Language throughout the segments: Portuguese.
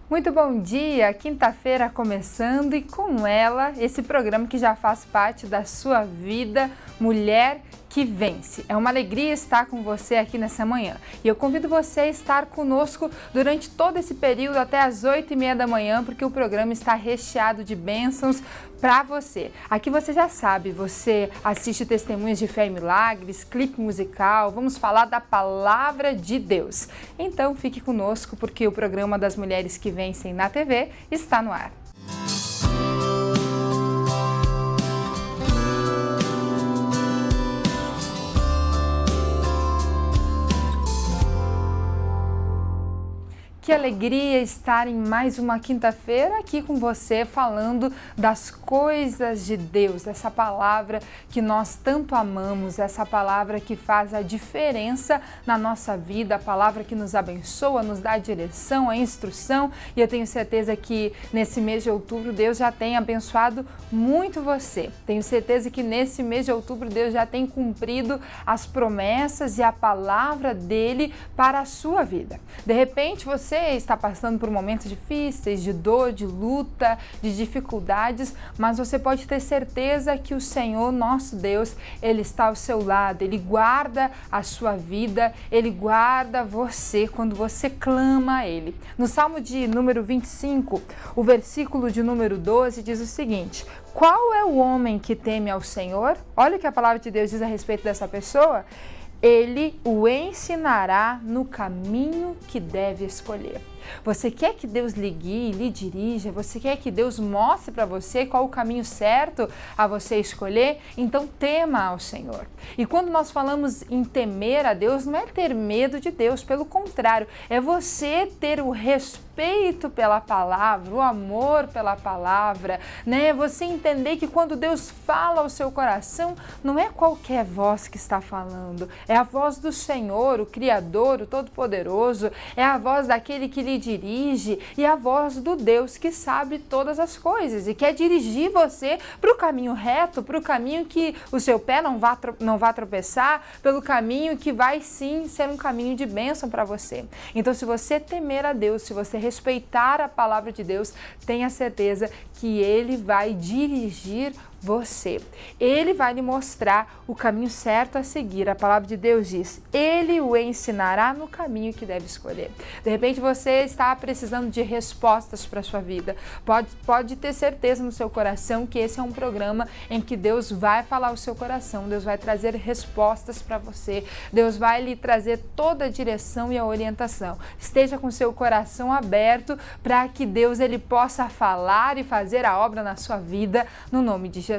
Muito bom dia, quinta-feira começando e com ela esse programa que já faz parte da sua vida, Mulher que Vence. É uma alegria estar com você aqui nessa manhã e eu convido você a estar conosco durante todo esse período até as 8h30 da manhã, porque o programa está recheado de bênçãos para você. Aqui você já sabe, você assiste Testemunhos de Fé e Milagres, clipe musical, vamos falar da Palavra de Deus. Então fique conosco porque o programa das Mulheres que Vencem na TV está no ar. Que alegria estar em mais uma quinta-feira aqui com você, falando das coisas de Deus, essa palavra que nós tanto amamos, essa palavra que faz a diferença na nossa vida, a palavra que nos abençoa, nos dá a direção, a instrução, e eu tenho certeza que nesse mês de outubro Deus já tem abençoado muito você. Tenho certeza que nesse mês de outubro Deus já tem cumprido as promessas e a palavra dele para a sua vida. De repente você está passando por momentos difíceis, de dor, de luta, de dificuldades, mas você pode ter certeza que o Senhor, nosso Deus, Ele está ao seu lado, Ele guarda a sua vida, Ele guarda você quando você clama a Ele. No Salmo de número 25, o versículo de número 12 diz o seguinte: qual é o homem que teme ao Senhor? Olha o que a palavra de Deus diz a respeito dessa pessoa. Ele o ensinará no caminho que deve escolher. Você quer que Deus lhe guie, lhe dirija? Você quer que Deus mostre para você qual o caminho certo a você escolher? Então tema ao Senhor. E quando nós falamos em temer a Deus, não é ter medo de Deus, pelo contrário, é você ter o respeito pela palavra, o amor pela palavra, né? Você entender que quando Deus fala ao seu coração, não é qualquer voz que está falando, é a voz do Senhor, o Criador, o Todo-Poderoso, é a voz daquele que lhe dirige e a voz do Deus que sabe todas as coisas e quer dirigir você para o caminho reto, para o caminho que o seu pé não vá tropeçar, pelo caminho que vai sim ser um caminho de bênção para você. Então, se você temer a Deus, se você respeitar a palavra de Deus, tenha certeza que Ele vai dirigir você. Ele vai lhe mostrar o caminho certo a seguir. A palavra de Deus diz: Ele o ensinará no caminho que deve escolher. De repente você está precisando de respostas para a sua vida. Pode ter certeza no seu coração que esse é um programa em que Deus vai falar ao seu coração. Deus vai trazer respostas para você. Deus vai lhe trazer toda a direção e a orientação. Esteja com seu coração aberto para que Deus ele possa falar e fazer a obra na sua vida, no nome de Jesus.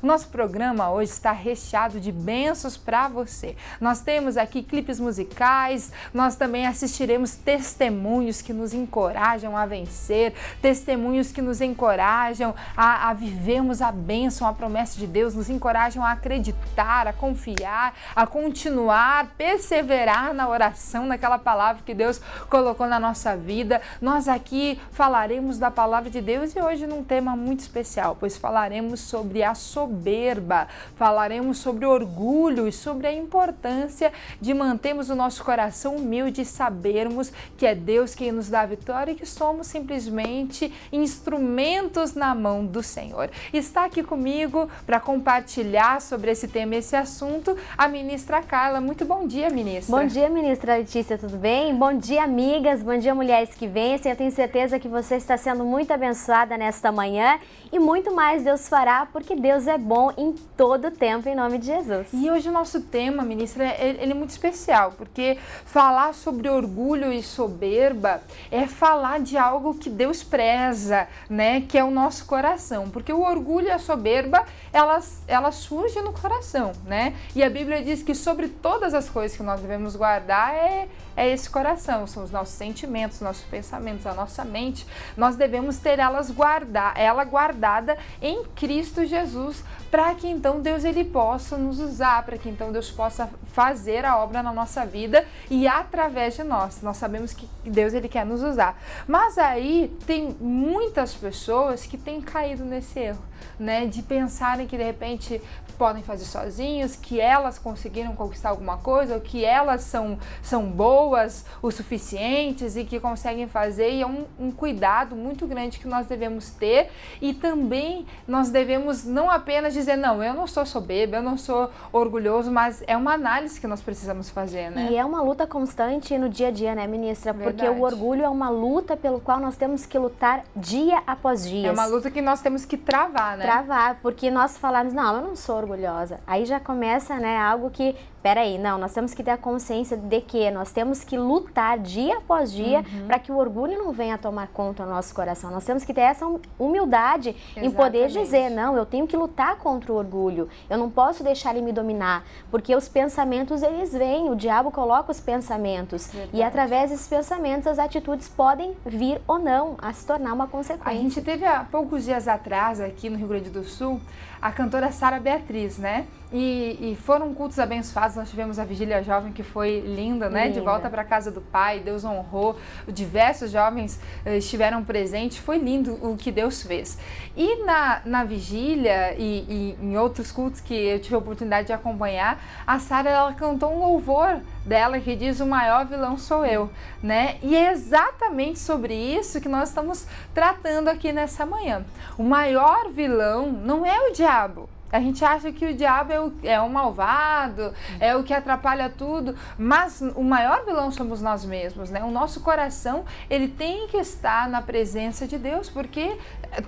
O nosso programa hoje está recheado de bênçãos para você. Nós temos aqui clipes musicais, nós também assistiremos testemunhos que nos encorajam a vencer, testemunhos que nos encorajam a vivermos a bênção, a promessa de Deus, nos encorajam a acreditar, a confiar, a continuar, perseverar na oração, naquela palavra que Deus colocou na nossa vida. Nós aqui falaremos da palavra de Deus e hoje num tema muito especial, pois falaremos sobre a soberba, falaremos sobre o orgulho e sobre a importância de mantermos o nosso coração humilde e sabermos que é Deus quem nos dá a vitória e que somos simplesmente instrumentos na mão do Senhor. Está aqui comigo para compartilhar sobre esse tema e esse assunto a ministra Carla. Muito bom dia, ministra. Bom dia, ministra Letícia, tudo bem? Bom dia, amigas, bom dia, mulheres que vencem. Eu tenho certeza que você está sendo muito abençoada nesta manhã e muito mais Deus fará, porque Deus é bom em todo tempo, em nome de Jesus. E hoje o nosso tema, ministra, ele é muito especial, porque falar sobre orgulho e soberba é falar de algo que Deus preza, né? Que é o nosso coração, porque o orgulho e a soberba, ela surge no coração, né? E a Bíblia diz que sobre todas as coisas que nós devemos guardar é esse coração, são os nossos sentimentos, nossos pensamentos, a nossa mente. Nós devemos ter ela guardada em Cristo Jesus, para que então Deus ele possa nos usar, para que então Deus possa fazer a obra na nossa vida e através de nós. Nós sabemos que Deus ele quer nos usar. Mas aí tem muitas pessoas que têm caído nesse erro. né, de pensarem que de repente podem fazer sozinhos, que elas conseguiram conquistar alguma coisa, ou que elas são boas o suficientes e que conseguem fazer, e é um cuidado muito grande que nós devemos ter. E também nós devemos não apenas dizer, não, eu não sou soberba, eu não sou orgulhoso, mas é uma análise que nós precisamos fazer, né? E é uma luta constante no dia a dia, né, ministra? Verdade. Porque o orgulho é uma luta pelo qual nós temos que lutar dia após dia. É uma luta que nós temos que travar, né? Travar, porque nós falamos, não, eu não sou orgulhosa. Aí já começa, né, algo que, peraí, não, nós temos que ter a consciência de que nós temos que lutar dia após dia para que o orgulho não venha tomar conta do nosso coração. Nós temos que ter essa humildade em poder dizer, não, eu tenho que lutar contra o orgulho. Eu não posso deixar ele me dominar, porque os pensamentos, eles vêm, o diabo coloca os pensamentos. Verdade. E através desses pensamentos, as atitudes podem vir ou não a se tornar uma consequência. A gente teve há poucos dias atrás, aqui no Rio Grande do Sul, a cantora Sara Beatriz, né? E foram cultos abençoados, nós tivemos a Vigília Jovem, que foi linda, né? De volta para a casa do Pai, Deus honrou, diversos jovens estiveram presentes, foi lindo o que Deus fez. E na Vigília e em outros cultos que eu tive a oportunidade de acompanhar, a Sara, ela cantou um louvor dela que diz, o maior vilão sou eu, né? E é exatamente sobre isso que nós estamos tratando aqui nessa manhã. O maior vilão não é o diabo. A gente acha que o diabo é o malvado, é o que atrapalha tudo, mas o maior vilão somos nós mesmos, né? O nosso coração, ele tem que estar na presença de Deus, porque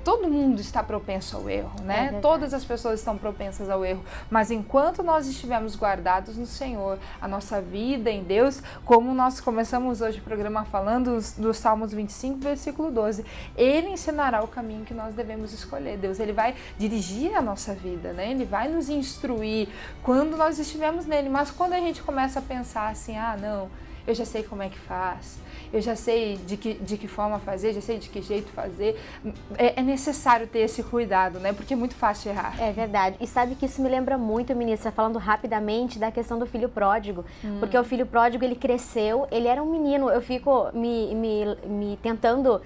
todo mundo está propenso ao erro, né? Todas as pessoas estão propensas ao erro, mas enquanto nós estivermos guardados no Senhor, a nossa vida em Deus, como nós começamos hoje o programa falando dos Salmos 25, versículo 12, Ele ensinará o caminho que nós devemos escolher. Deus, Ele vai dirigir a nossa vida, né? Ele vai nos instruir quando nós estivermos nele, mas quando a gente começa a pensar assim, ah, não, eu já sei como é que faz, eu já sei de que forma fazer, já sei de que jeito fazer, é necessário ter esse cuidado, né? Porque é muito fácil errar. É verdade. E sabe que isso me lembra muito, ministra, falando rapidamente da questão do filho pródigo, porque o filho pródigo, ele cresceu, ele era um menino, eu fico me tentando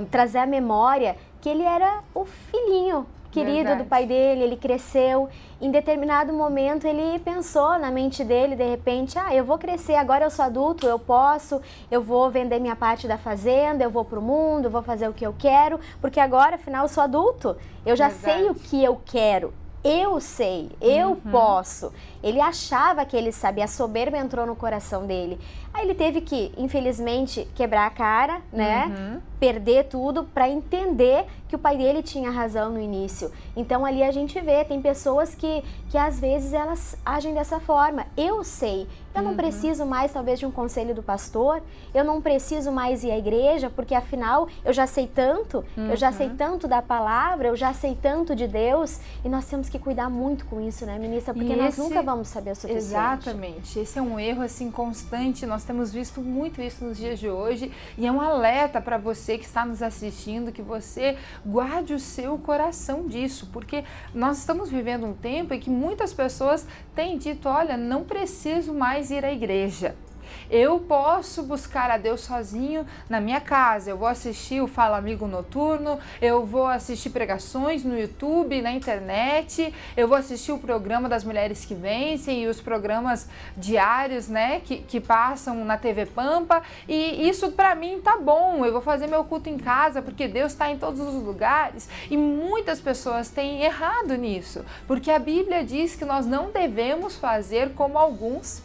trazer à memória que ele era o filhinho querido do pai dele, ele cresceu, em determinado momento ele pensou na mente dele, de repente, eu vou crescer, agora eu sou adulto, eu vou vender minha parte da fazenda, eu vou pro mundo, eu vou fazer o que eu quero, porque agora, afinal, eu sou adulto, eu já sei o que eu quero. Eu sei, eu posso. Ele achava que ele sabia, a soberba entrou no coração dele. Aí ele teve que, infelizmente, quebrar a cara, né? Perder tudo para entender que o pai dele tinha razão no início. Então ali a gente vê, tem pessoas que às vezes elas agem dessa forma. Eu sei, eu não preciso mais talvez de um conselho do pastor, eu não preciso mais ir à igreja, porque afinal eu já sei tanto, eu já sei tanto da palavra, eu já sei tanto de Deus, e nós temos que cuidar muito com isso, né, ministra? Porque nós nunca vamos saber o suficiente. Exatamente, esse é um erro assim constante, nós temos visto muito isso nos dias de hoje, e é um alerta para você que está nos assistindo, que você guarde o seu coração disso, porque nós estamos vivendo um tempo em que muitas pessoas têm dito, olha, não preciso mais ir à igreja. Eu posso buscar a Deus sozinho na minha casa, eu vou assistir o Fala Amigo Noturno, eu vou assistir pregações no YouTube, na internet, eu vou assistir o programa das Mulheres que Vencem e os programas diários, né, que passam na TV Pampa, e isso para mim tá bom, eu vou fazer meu culto em casa porque Deus está em todos os lugares, e muitas pessoas têm errado nisso, porque a Bíblia diz que nós não devemos fazer como alguns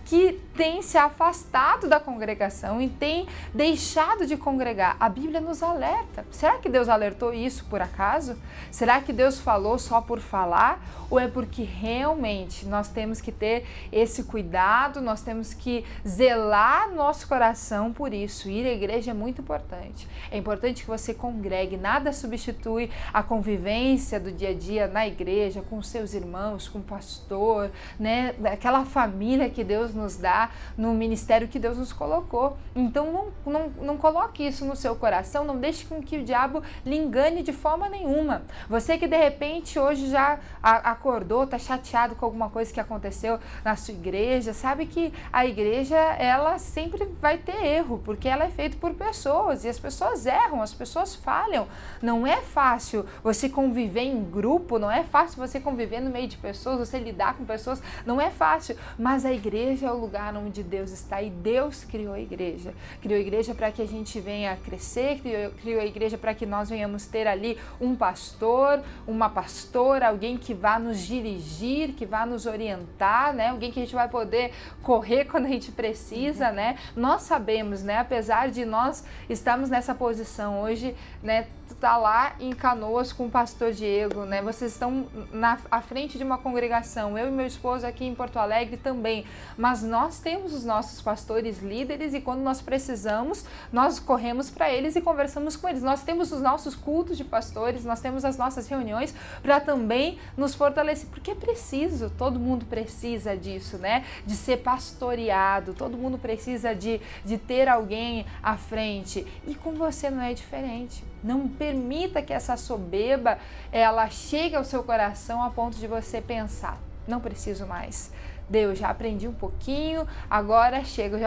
que tem se afastado da congregação e tem deixado de congregar. A Bíblia nos alerta. Será que Deus alertou isso por acaso? Será que Deus falou só por falar? Ou é porque realmente nós temos que ter esse cuidado, nós temos que zelar nosso coração por isso? Ir à igreja é muito importante. É importante que você congregue. Nada substitui a convivência do dia a dia na igreja, com seus irmãos, com o pastor, né? Aquela família que Deus nos dá. trabalhar no ministério que Deus nos colocou. Então não coloque isso no seu coração, não deixe com que o diabo lhe engane de forma nenhuma. Você que de repente hoje já acordou, está chateado com alguma coisa que aconteceu na sua igreja, sabe que a igreja, ela sempre vai ter erro, porque ela é feita por pessoas e as pessoas erram, as pessoas falham. Não é fácil você conviver em grupo, não é fácil você conviver no meio de pessoas, você lidar com pessoas, não é fácil, mas a igreja é o lugar onde Deus está e Deus criou a igreja. Criou a igreja para que a gente venha crescer, criou a igreja para que nós venhamos ter ali um pastor, uma pastora, alguém que vá nos dirigir, que vá nos orientar, né? Alguém que a gente vai poder correr quando a gente precisa, né? Nós sabemos, né? Apesar de nós estarmos nessa posição hoje, né? Tá lá em Canoas com o pastor Diego, né? Vocês estão à frente de uma congregação, eu e meu esposo aqui em Porto Alegre também, mas nós temos os nossos pastores líderes e quando nós precisamos, nós corremos para eles e conversamos com eles. Nós temos os nossos cultos de pastores, nós temos as nossas reuniões para também nos fortalecer, porque é preciso, todo mundo precisa disso, né? De ser pastoreado, todo mundo precisa de ter alguém à frente e com você não é diferente. Não permita que essa soberba, ela chegue ao seu coração a ponto de você pensar, não preciso mais. Deus, já aprendi um pouquinho, agora chega,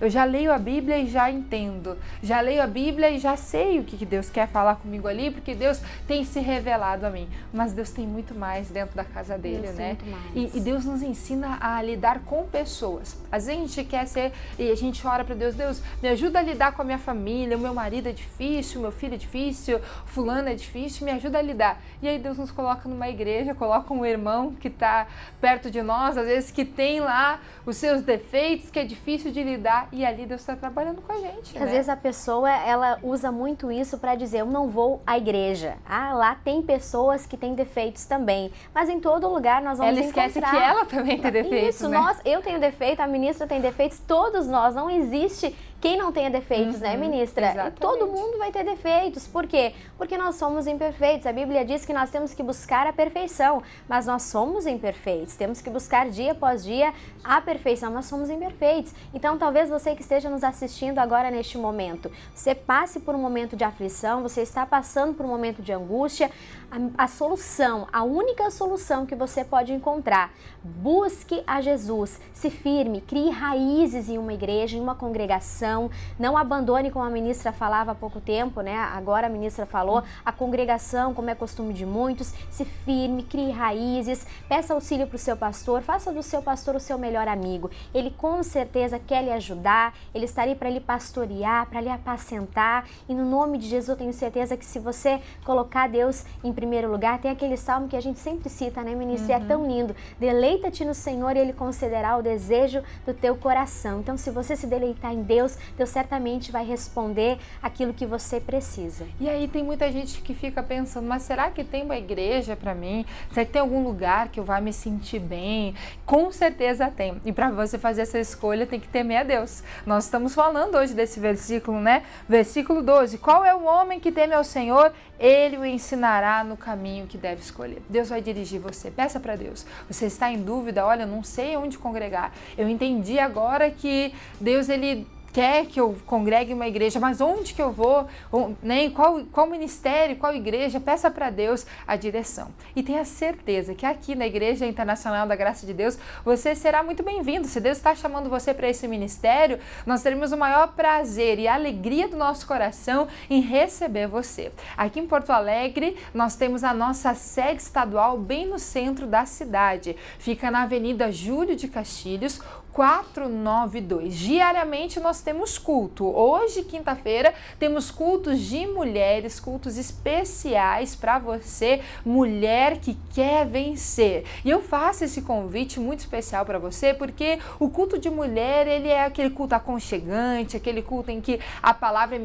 eu já leio a Bíblia e já entendo, já leio a Bíblia e já sei o que Deus quer falar comigo ali, porque Deus tem se revelado a mim, mas Deus tem muito mais dentro da casa dele, né? E Deus nos ensina a lidar com pessoas. Às vezes a gente quer ser, e a gente ora para Deus, Deus, me ajuda a lidar com a minha família, o meu marido é difícil, o meu filho é difícil, fulano é difícil, me ajuda a lidar. E aí Deus nos coloca numa igreja, coloca um irmão que está perto de nós, às vezes que tem lá os seus defeitos, que é difícil de lidar, e ali Deus está trabalhando com a gente, né? Às vezes a pessoa, ela usa muito isso para dizer, eu não vou à igreja. Ah, lá tem pessoas que têm defeitos também, mas em todo lugar nós vamos encontrar. Ela esquece que ela também tem defeitos, isso, né? eu tenho defeito, a ministra tem defeitos, todos nós, não existe quem não tenha defeitos, né, ministra? Exatamente. Todo mundo vai ter defeitos. Por quê? Porque nós somos imperfeitos. A Bíblia diz que nós temos que buscar a perfeição, mas nós somos imperfeitos. Temos que buscar dia após dia a perfeição. Nós somos imperfeitos. Então, talvez você que esteja nos assistindo agora neste momento, você passe por um momento de aflição, você está passando por um momento de angústia. A solução, a única solução que você pode encontrar, busque a Jesus, se firme, crie raízes em uma igreja, em uma congregação, não abandone, como a ministra falava há pouco tempo, né? Agora a ministra falou, a congregação, como é costume de muitos, se firme, crie raízes, peça auxílio para o seu pastor, faça do seu pastor o seu melhor amigo. Ele com certeza quer lhe ajudar, ele está ali para lhe pastorear, para lhe apacentar, e no nome de Jesus eu tenho certeza que se você colocar Deus em primeiro lugar, tem aquele salmo que a gente sempre cita, né, ministra? É tão lindo. Deleita-te no Senhor e Ele concederá o desejo do teu coração. Então, se você se deleitar em Deus, Deus certamente vai responder aquilo que você precisa. E aí tem muita gente que fica pensando, mas será que tem uma igreja para mim? Será que tem algum lugar que eu vá me sentir bem? Com certeza tem. E para você fazer essa escolha, tem que temer a Deus. Nós estamos falando hoje desse versículo, né? Versículo 12. Qual é o homem que teme ao Senhor? Ele o ensinará no caminho que deve escolher. Deus vai dirigir você. Peça para Deus. Você está em dúvida? Olha, eu não sei onde congregar. Eu entendi agora que Deus, Ele quer que eu congregue em uma igreja, mas onde que eu vou? Né? Qual ministério, qual igreja? Peça para Deus a direção. E tenha certeza que aqui na Igreja Internacional da Graça de Deus, você será muito bem-vindo. Se Deus está chamando você para esse ministério, nós teremos o maior prazer e alegria do nosso coração em receber você. Aqui em Porto Alegre, nós temos a nossa sede estadual bem no centro da cidade. Fica na Avenida Júlio de Castilhos, 492. Diariamente nós temos culto. Hoje, quinta-feira, temos cultos de mulheres, cultos especiais para você, mulher que quer vencer. E eu faço esse convite muito especial para você, porque o culto de mulher, ele é aquele culto aconchegante, aquele culto em que a palavra é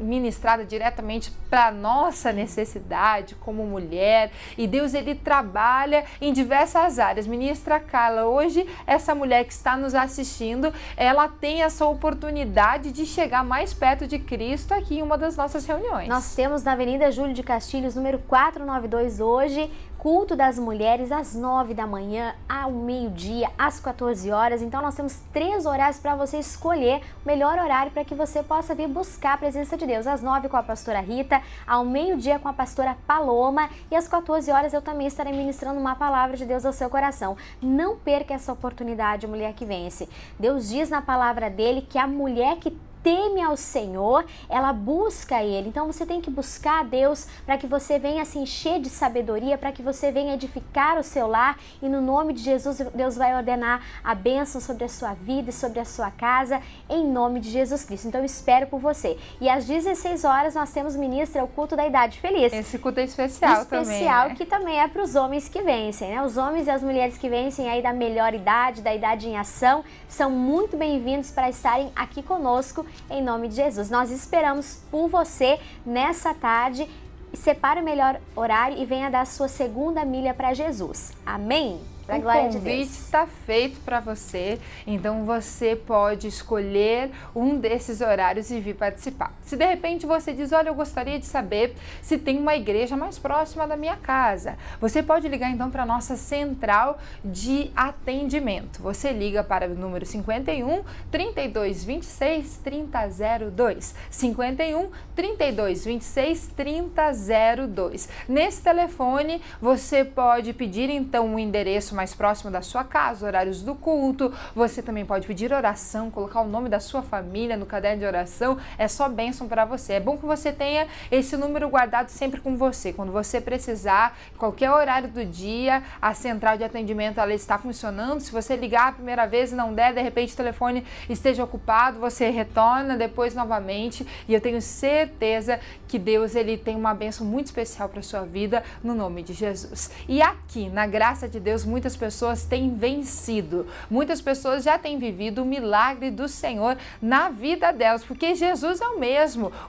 ministrada diretamente para nossa necessidade como mulher. E Deus, ele trabalha em diversas áreas. Ministra Carla, hoje, essa mulher que está nos assistindo, ela tem essa oportunidade de chegar mais perto de Cristo aqui em uma das nossas reuniões. Nós temos na Avenida Júlio de Castilhos, número 492 hoje, culto das mulheres às 9 da manhã, ao meio-dia, às 14 horas. Então nós temos 3 horários para você escolher o melhor horário para que você possa vir buscar a presença de Deus. Às 9 com a pastora Rita, ao meio-dia com a pastora Paloma e às 14 horas eu também estarei ministrando uma palavra de Deus ao seu coração. Não perca essa oportunidade, mulher que vence. Deus diz na palavra dele que a mulher que teme ao Senhor, ela busca Ele. Então você tem que buscar a Deus para que você venha se encher de sabedoria, para que você venha edificar o seu lar e no nome de Jesus, Deus vai ordenar a bênção sobre a sua vida e sobre a sua casa, em nome de Jesus Cristo. Então eu espero por você. E às 16 horas nós temos ministra o culto da idade feliz. Esse culto é especial também. Especial, né? Que também é para os homens que vencem, né? Os homens e as mulheres que vencem aí da melhor idade, da idade em ação, são muito bem-vindos para estarem aqui conosco, em nome de Jesus. Nós esperamos por você nessa tarde. Separe o melhor horário e venha dar a sua segunda milha para Jesus. Amém? Pra glória de Deus. O convite está feito para você, então você pode escolher um desses horários e vir participar. Se de repente você diz, olha, eu gostaria de saber se tem uma igreja mais próxima da minha casa, você pode ligar então para a nossa central de atendimento. Você liga para o número 51 32 26 3002. 51 32 26 3002. Nesse telefone você pode pedir então o endereço mais próximo da sua casa, horários do culto. Você também pode pedir oração, colocar o nome da sua família no caderno de oração. É só bênção para você. É bom que você tenha esse número guardado sempre com você. Quando você precisar, qualquer horário do dia, a central de atendimento ela está funcionando. Se você ligar a primeira vez e não der, de repente o telefone esteja ocupado, você retorna depois novamente. E eu tenho certeza que Deus ele tem uma bênção muito especial para a sua vida, no nome de Jesus. E aqui, na graça de Deus, muitas pessoas têm vencido. Muitas pessoas já têm vivido o milagre do Senhor na vida delas, porque Jesus é o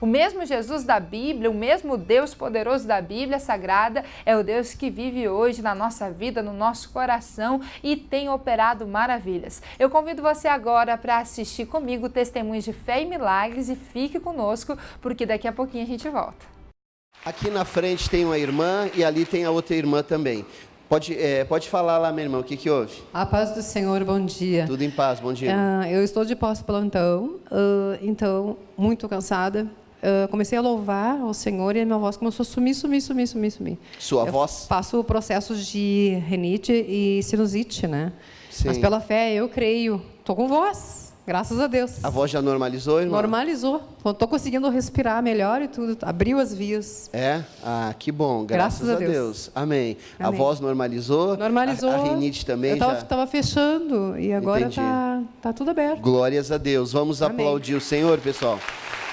mesmo Jesus da Bíblia, o mesmo Deus poderoso da Bíblia Sagrada, é o Deus que vive hoje na nossa vida, no nosso coração e tem operado maravilhas. Eu convido você agora para assistir comigo Testemunhos de Fé e Milagres e fique conosco, porque daqui a pouquinho a gente volta. Aqui na frente tem uma irmã e ali tem a outra irmã também. Pode falar lá, minha irmã, o que houve? A paz do Senhor, bom dia. Tudo em paz, bom dia. Eu estou de pós-plantão, então, muito cansada. Comecei a louvar ao Senhor e a minha voz começou a sumir. Sua voz? Eu passo processos de rinite e sinusite, né? Sim. Mas pela fé, eu creio. Estou com voz. Graças a Deus. A voz já normalizou, irmão? Normalizou. Estou conseguindo respirar melhor e tudo. Abriu as vias. É? Ah, que bom. Graças a Deus. Amém. A voz normalizou? Normalizou. A rinite também eu estava fechando e agora está tudo aberto. Glórias a Deus. Vamos aplaudir o Senhor, pessoal.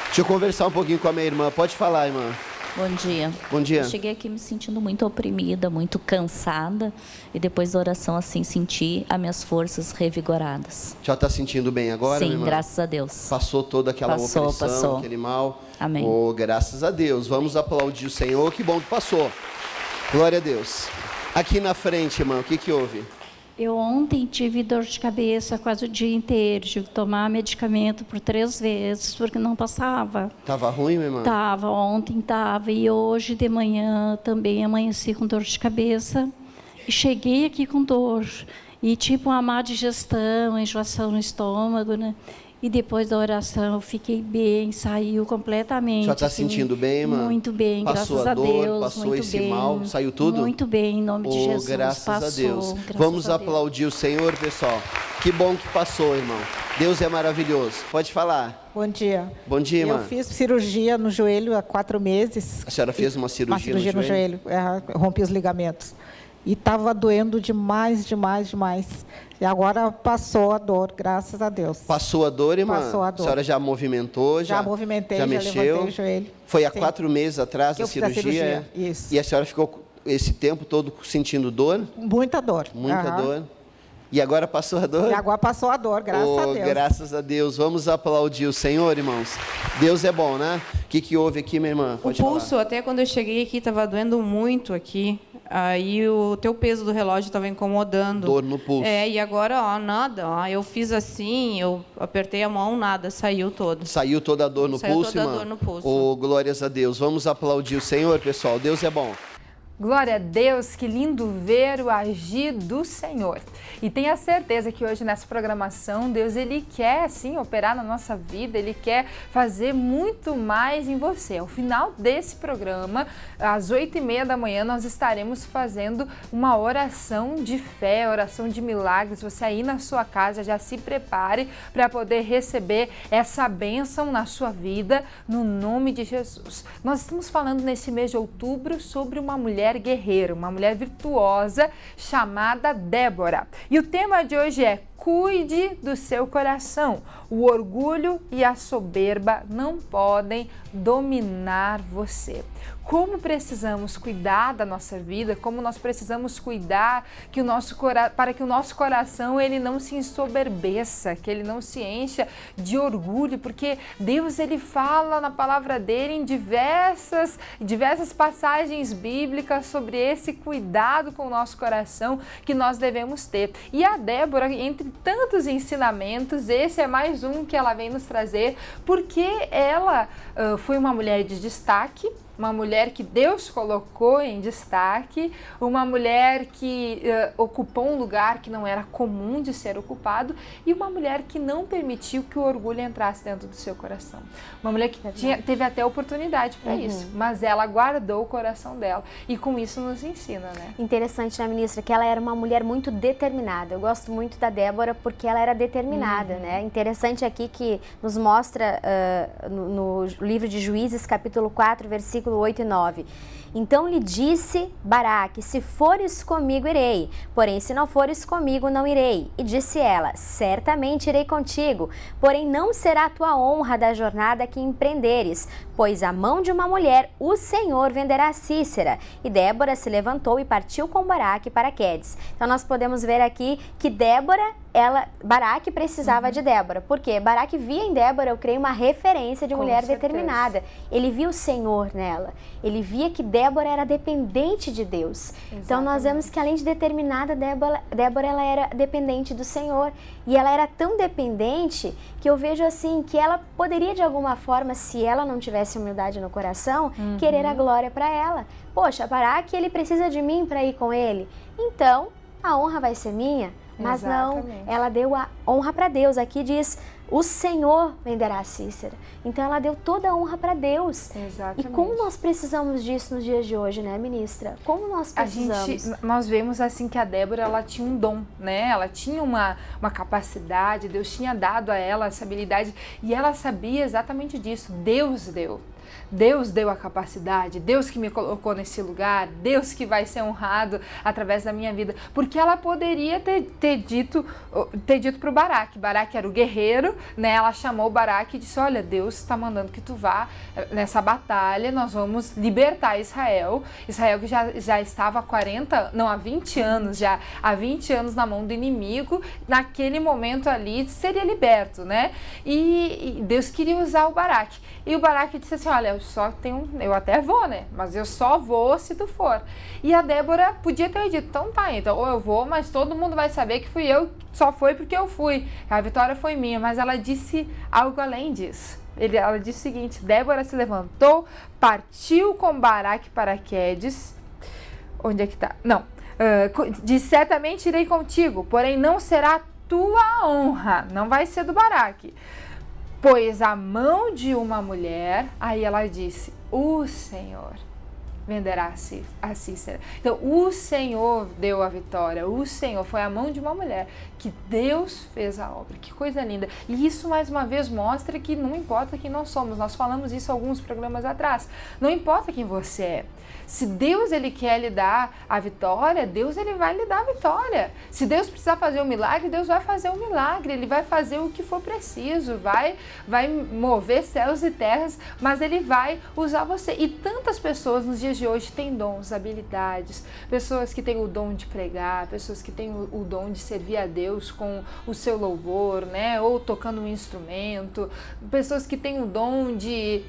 Deixa eu conversar um pouquinho com a minha irmã. Pode falar, irmã. Bom dia. Bom dia. Eu cheguei aqui me sentindo muito oprimida, muito cansada e depois da oração assim senti as minhas forças revigoradas. Já está sentindo bem agora, Sim, minha irmã? graças a Deus. Passou toda aquela opressão, aquele mal. Amém. Oh, graças a Deus. Vamos aplaudir o Senhor. Que bom que passou. Glória a Deus. Aqui na frente, irmã, o que houve? Eu ontem tive dor de cabeça quase o dia inteiro, tive que tomar medicamento por 3 vezes, porque não passava. Estava ruim, minha irmã? Estava, ontem estava, e hoje de manhã também amanheci com dor de cabeça, e cheguei aqui com dor, e tipo uma má digestão, enjoação no estômago, né? E depois da oração eu fiquei bem, saiu completamente. Já está sentindo bem, irmã? Muito bem, passou graças a dor, Deus. Passou muito esse bem, mal, saiu tudo? Muito bem, em nome de Jesus. Graças passou, a Deus. Graças Vamos a Deus. aplaudir o Senhor, pessoal. Que bom que passou, irmão. Deus é maravilhoso. Pode falar. Bom dia. Bom dia, irmã. Eu fiz cirurgia no joelho há 4 meses. A senhora fez uma cirurgia no joelho? Rompi os ligamentos. E estava doendo demais. E agora passou a dor, graças a Deus. Passou a dor, irmã? Passou a dor. A senhora já movimentou? Já movimentei, já levantei mexeu? o joelho. Foi há 4 meses atrás que da eu fiz a cirurgia? Isso. E a senhora ficou esse tempo todo sentindo dor? Muita dor. Muita dor. E agora passou a dor? E agora passou a dor, graças a Deus. Graças a Deus. Vamos aplaudir o Senhor, irmãos. Deus é bom, né? O que houve aqui, minha irmã? Pode falar. Pulso, até quando eu cheguei aqui, estava doendo muito aqui. Aí o teu peso do relógio estava incomodando. Dor no pulso. E agora, nada. Eu fiz assim, eu apertei a mão, nada, saiu todo. Saiu toda a dor no pulso, irmã? Saiu toda a dor no pulso. Glórias a Deus. Vamos aplaudir o Senhor, pessoal. Deus é bom. Glória a Deus, que lindo ver o agir do Senhor. E tenha certeza que hoje nessa programação, Deus Ele quer sim operar na nossa vida, Ele quer fazer muito mais em você. Ao final desse programa, às 8h30 da manhã, nós estaremos fazendo uma oração de fé, oração de milagres. Você aí na sua casa já se prepare para poder receber essa bênção na sua vida, no nome de Jesus. Nós estamos falando nesse mês de outubro sobre uma mulher guerreira, uma mulher virtuosa chamada Débora. E o tema de hoje é: cuide do seu coração. O orgulho e a soberba não podem dominar você. Como precisamos cuidar da nossa vida, como nós precisamos cuidar para que o nosso coração ele não se ensoberbeça, que ele não se encha de orgulho, porque Deus ele fala na palavra dele em diversas passagens bíblicas sobre esse cuidado com o nosso coração que nós devemos ter. E a Débora, entre tantos ensinamentos, esse é mais um que ela vem nos trazer, porque ela foi uma mulher de destaque, uma mulher que Deus colocou em destaque, uma mulher que ocupou um lugar que não era comum de ser ocupado e uma mulher que não permitiu que o orgulho entrasse dentro do seu coração. Uma mulher que teve até oportunidade para isso, mas ela guardou o coração dela e com isso nos ensina, né? Interessante, né, ministra, que ela era uma mulher muito determinada. Eu gosto muito da Débora porque ela era determinada, né? Interessante aqui que nos mostra no livro de Juízes, capítulo 4, versículo 8 e 9. Então lhe disse Baraque: se fores comigo, irei, porém se não fores comigo, não irei. E disse ela: certamente irei contigo, porém não será a tua honra da jornada que empreenderes, pois a mão de uma mulher o Senhor venderá a Císera. E Débora se levantou e partiu com Baraque para Quedes. Então nós podemos ver aqui que Baraque precisava de Débora, porque Baraque via em Débora, eu creio, uma referência de mulher determinada. Ele via o Senhor nela, ele via que Débora era dependente de Deus. Exatamente. Então nós vemos que além de determinada, Débora ela era dependente do Senhor, e ela era tão dependente que eu vejo assim que ela poderia de alguma forma, se ela não tivesse humildade no coração, querer a glória para ela. Poxa, Baraque, ele precisa de mim para ir com ele, então a honra vai ser minha. Mas não, ela deu a honra para Deus. Aqui diz: o Senhor venderá a Císera. Então ela deu toda a honra para Deus. Exatamente. E como nós precisamos disso nos dias de hoje, né, ministra? Como nós precisamos? Nós vemos assim que a Débora, ela tinha um dom, né? Ela tinha uma capacidade, Deus tinha dado a ela essa habilidade e ela sabia exatamente disso. Deus deu. Deus deu a capacidade, Deus que me colocou nesse lugar, Deus que vai ser honrado através da minha vida. Porque ela poderia ter dito para o Baraque. Baraque era o guerreiro, né? Ela chamou o Baraque e disse: olha, Deus está mandando que tu vá nessa batalha, nós vamos libertar Israel. Israel que já estava há 20 anos, já há 20 anos na mão do inimigo, naquele momento ali seria liberto, né? E Deus queria usar o Baraque. E o Baraque disse assim: olha, eu até vou, né? Mas eu só vou se tu for. E a Débora podia ter dito: então ou eu vou, mas todo mundo vai saber que fui eu, só foi porque eu fui. A vitória foi minha. Mas ela disse algo além disso. Ela disse o seguinte: Débora se levantou, partiu com Baraque para Quedes. Onde é que tá? Não. Disse: certamente irei contigo, porém não será tua honra. Não vai ser do Baraque. Pois a mão de uma mulher, aí ela disse: o Senhor venderá a Císera. Então, o Senhor deu a vitória, o Senhor, foi a mão de uma mulher que Deus fez a obra. Que coisa linda. E isso, mais uma vez, mostra que não importa quem nós somos. Nós falamos isso alguns programas atrás. Não importa quem você é. Se Deus ele quer lhe dar a vitória, Deus ele vai lhe dar a vitória. Se Deus precisar fazer um milagre, Deus vai fazer um milagre. Ele vai fazer o que for preciso, vai mover céus e terras, mas ele vai usar você. E tantas pessoas nos dias de hoje têm dons, habilidades, pessoas que têm o dom de pregar, pessoas que têm o dom de servir a Deus com o seu louvor, né? Ou tocando um instrumento, pessoas que têm o dom de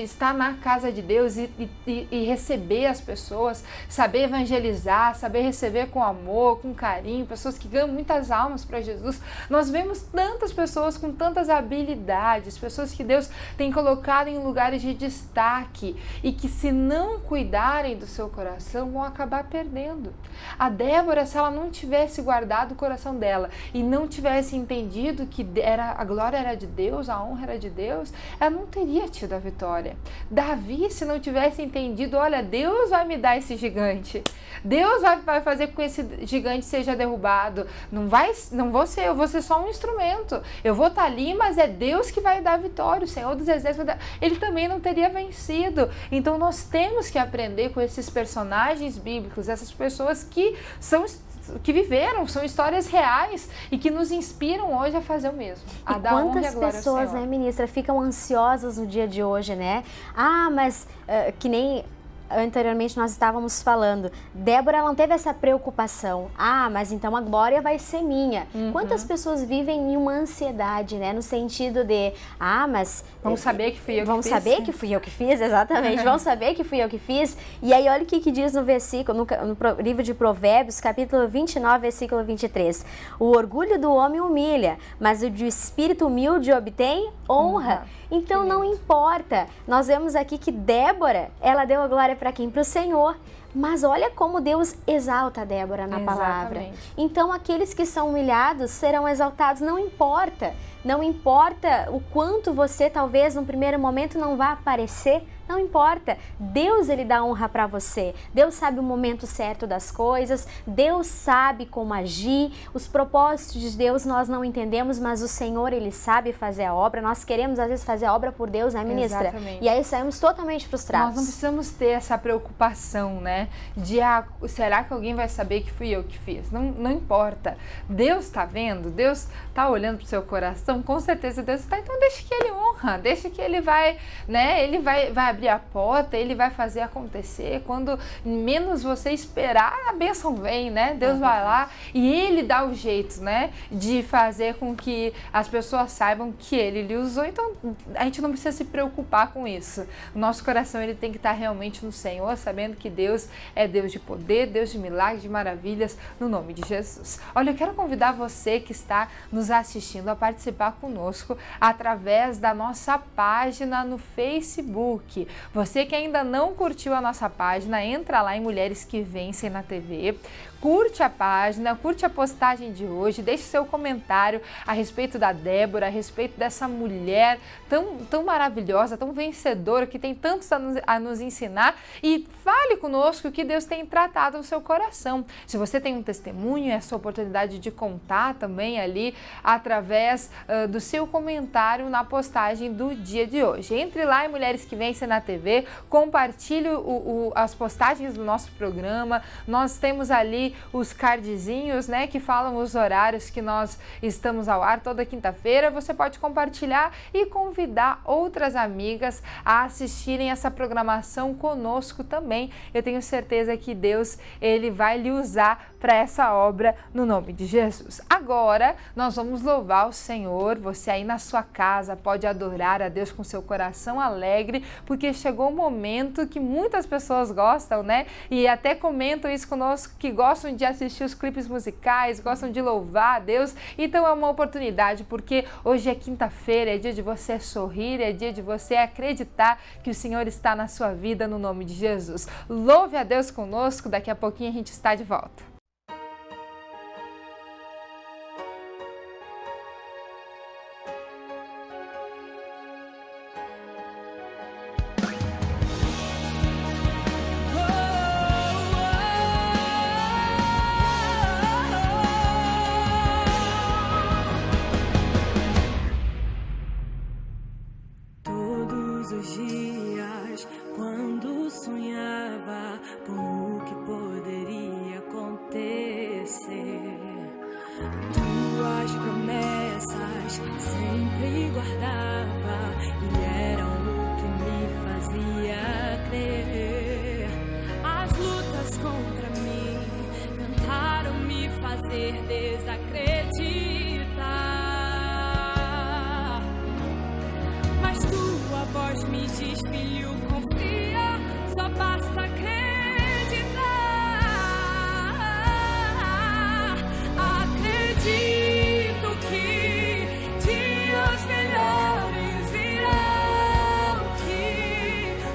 estar na casa de Deus e receber as pessoas, saber evangelizar, saber receber com amor, com carinho, pessoas que ganham muitas almas para Jesus. Nós vemos tantas pessoas com tantas habilidades, pessoas que Deus tem colocado em lugares de destaque e que, se não cuidar cuidarem do seu coração, vão acabar perdendo. A Débora, se ela não tivesse guardado o coração dela e não tivesse entendido que a glória era de Deus, a honra era de Deus, ela não teria tido a vitória. Davi, se não tivesse entendido, olha, Deus vai me dar esse gigante, Deus vai fazer com que esse gigante seja derrubado, não vou ser, eu vou ser só um instrumento, eu vou estar ali, mas é Deus que vai dar a vitória, o Senhor dos Exércitos, ele também não teria vencido. Então nós temos que aprender com esses personagens bíblicos, essas pessoas que viveram, são histórias reais e que nos inspiram hoje a fazer o mesmo. A dar honra e a glória ao Senhor. Quantas pessoas, né, ministra, ficam ansiosas no dia de hoje, né? Mas que nem anteriormente nós estávamos falando, Débora não teve essa preocupação. Mas então a glória vai ser minha. Quantas pessoas vivem em uma ansiedade, né? No sentido de, mas... Vão saber que fui eu que fiz. Vão saber que fui eu que fiz, exatamente. Vão saber que fui eu que fiz. E aí olha o que diz no versículo, no livro de Provérbios, capítulo 29, versículo 23. O orgulho do homem humilha, mas o de espírito humilde obtém honra. Então não importa. Nós vemos aqui que Débora, ela deu a glória para quem? Para o Senhor. Mas olha como Deus exalta Débora na palavra. Então aqueles que são humilhados serão exaltados, não importa. Não importa o quanto você talvez no primeiro momento não vá aparecer, não importa. Deus, ele dá honra para você. Deus sabe o momento certo das coisas, Deus sabe como agir. Os propósitos de Deus nós não entendemos, mas o Senhor, ele sabe fazer a obra. Nós queremos às vezes fazer a obra por Deus, né, ministra? Exatamente. E aí saímos totalmente frustrados. Nós não precisamos ter essa preocupação, né? De, será que alguém vai saber que fui eu que fiz? Não importa. Deus está vendo, Deus está olhando para o seu coração, com certeza Deus está, então deixa que ele honra, deixa que ele vai, né? Ele vai abrir a porta, ele vai fazer acontecer. Quando menos você esperar, a bênção vem, né? Deus vai lá e ele dá o jeito, né? De fazer com que as pessoas saibam que ele lhe usou. Então a gente não precisa se preocupar com isso. O nosso coração, ele tem que estar realmente no Senhor, sabendo que Deus é Deus de poder, Deus de milagres, de maravilhas, no nome de Jesus. Olha, eu quero convidar você que está nos assistindo a participar conosco através da nossa página no Facebook. Você que ainda não curtiu a nossa página, entra lá em Mulheres que Vencem na TV, curte a página, curte a postagem de hoje, deixe seu comentário a respeito da Débora, a respeito dessa mulher tão maravilhosa, tão vencedora, que tem tanto a nos ensinar, e fale conosco o que Deus tem tratado no seu coração. Se você tem um testemunho, é a sua oportunidade de contar também ali através do seu comentário na postagem do dia de hoje. Entre lá em Mulheres que Vencem na TV, compartilhe as postagens do nosso programa. Nós temos ali os cardzinhos, né, que falam os horários que nós estamos ao ar toda quinta-feira. Você pode compartilhar e convidar outras amigas a assistirem essa programação conosco também. Eu tenho certeza que Deus, ele vai lhe usar para essa obra no nome de Jesus. Agora nós vamos louvar o Senhor. Você aí na sua casa pode adorar a Deus com seu coração alegre, porque chegou um momento que muitas pessoas gostam, né? E até comentam isso conosco, que gostam de assistir os clipes musicais, gostam de louvar a Deus. Então é uma oportunidade, porque hoje é quinta-feira, é dia de você sorrir, é dia de você acreditar que o Senhor está na sua vida, no nome de Jesus. Louve a Deus conosco, daqui a pouquinho a gente está de volta.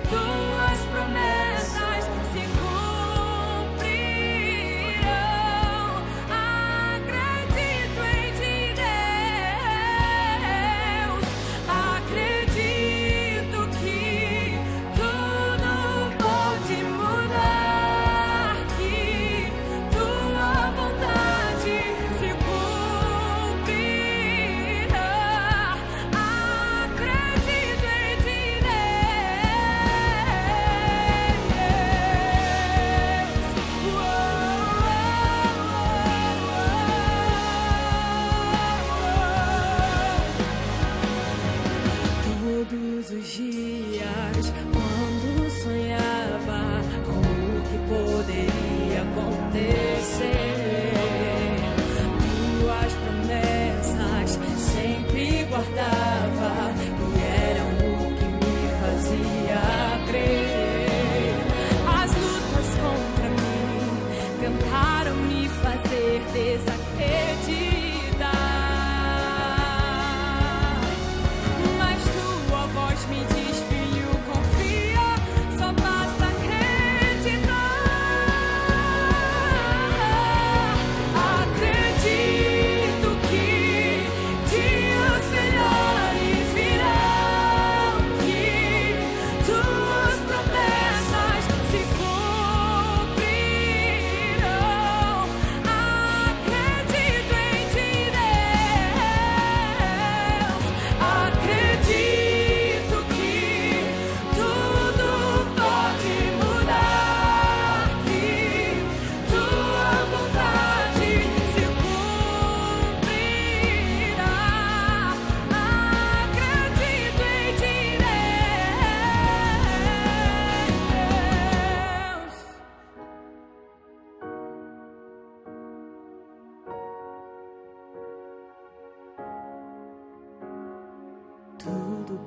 Tuas promessas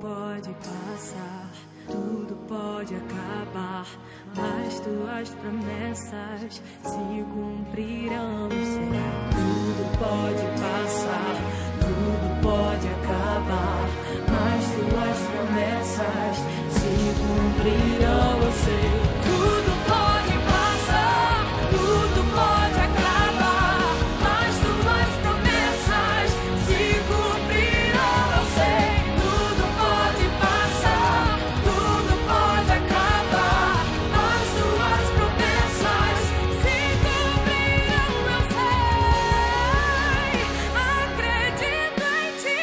pode passar, tudo pode acabar, mas tuas promessas se cumprirão, Senhor. Tudo pode passar, tudo pode acabar, mas tuas promessas se cumprirão, eu sei. Tudo pode passar, tudo pode acabar, mas tuas promessas se cumprirão, eu sei. Tudo pode passar, tudo pode acabar, mas tuas promessas se cumprirão, eu sei. Acredito em ti,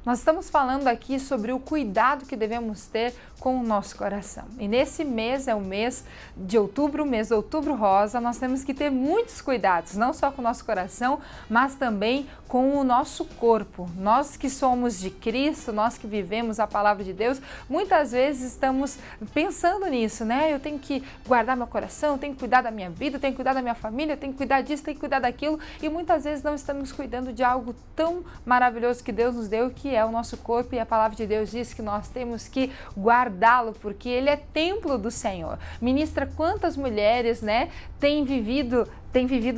Nós estamos falando aqui sobre o cuidado que devemos ter com o nosso coração. E nesse mês, é o mês de outubro, o mês de Outubro Rosa, nós temos que ter muitos cuidados, não só com o nosso coração, mas também com o nosso corpo. Nós que somos de Cristo, nós que vivemos a palavra de Deus, muitas vezes estamos pensando nisso, né? Eu tenho que guardar meu coração, eu tenho que cuidar da minha vida, eu tenho que cuidar da minha família, eu tenho que cuidar disso, eu tenho que cuidar daquilo, e muitas vezes não estamos cuidando de algo tão maravilhoso que Deus nos deu, que é o nosso corpo, e a palavra de Deus diz que nós temos que guardá-lo, porque ele é templo do Senhor. Ministra, quantas mulheres, né, têm vivido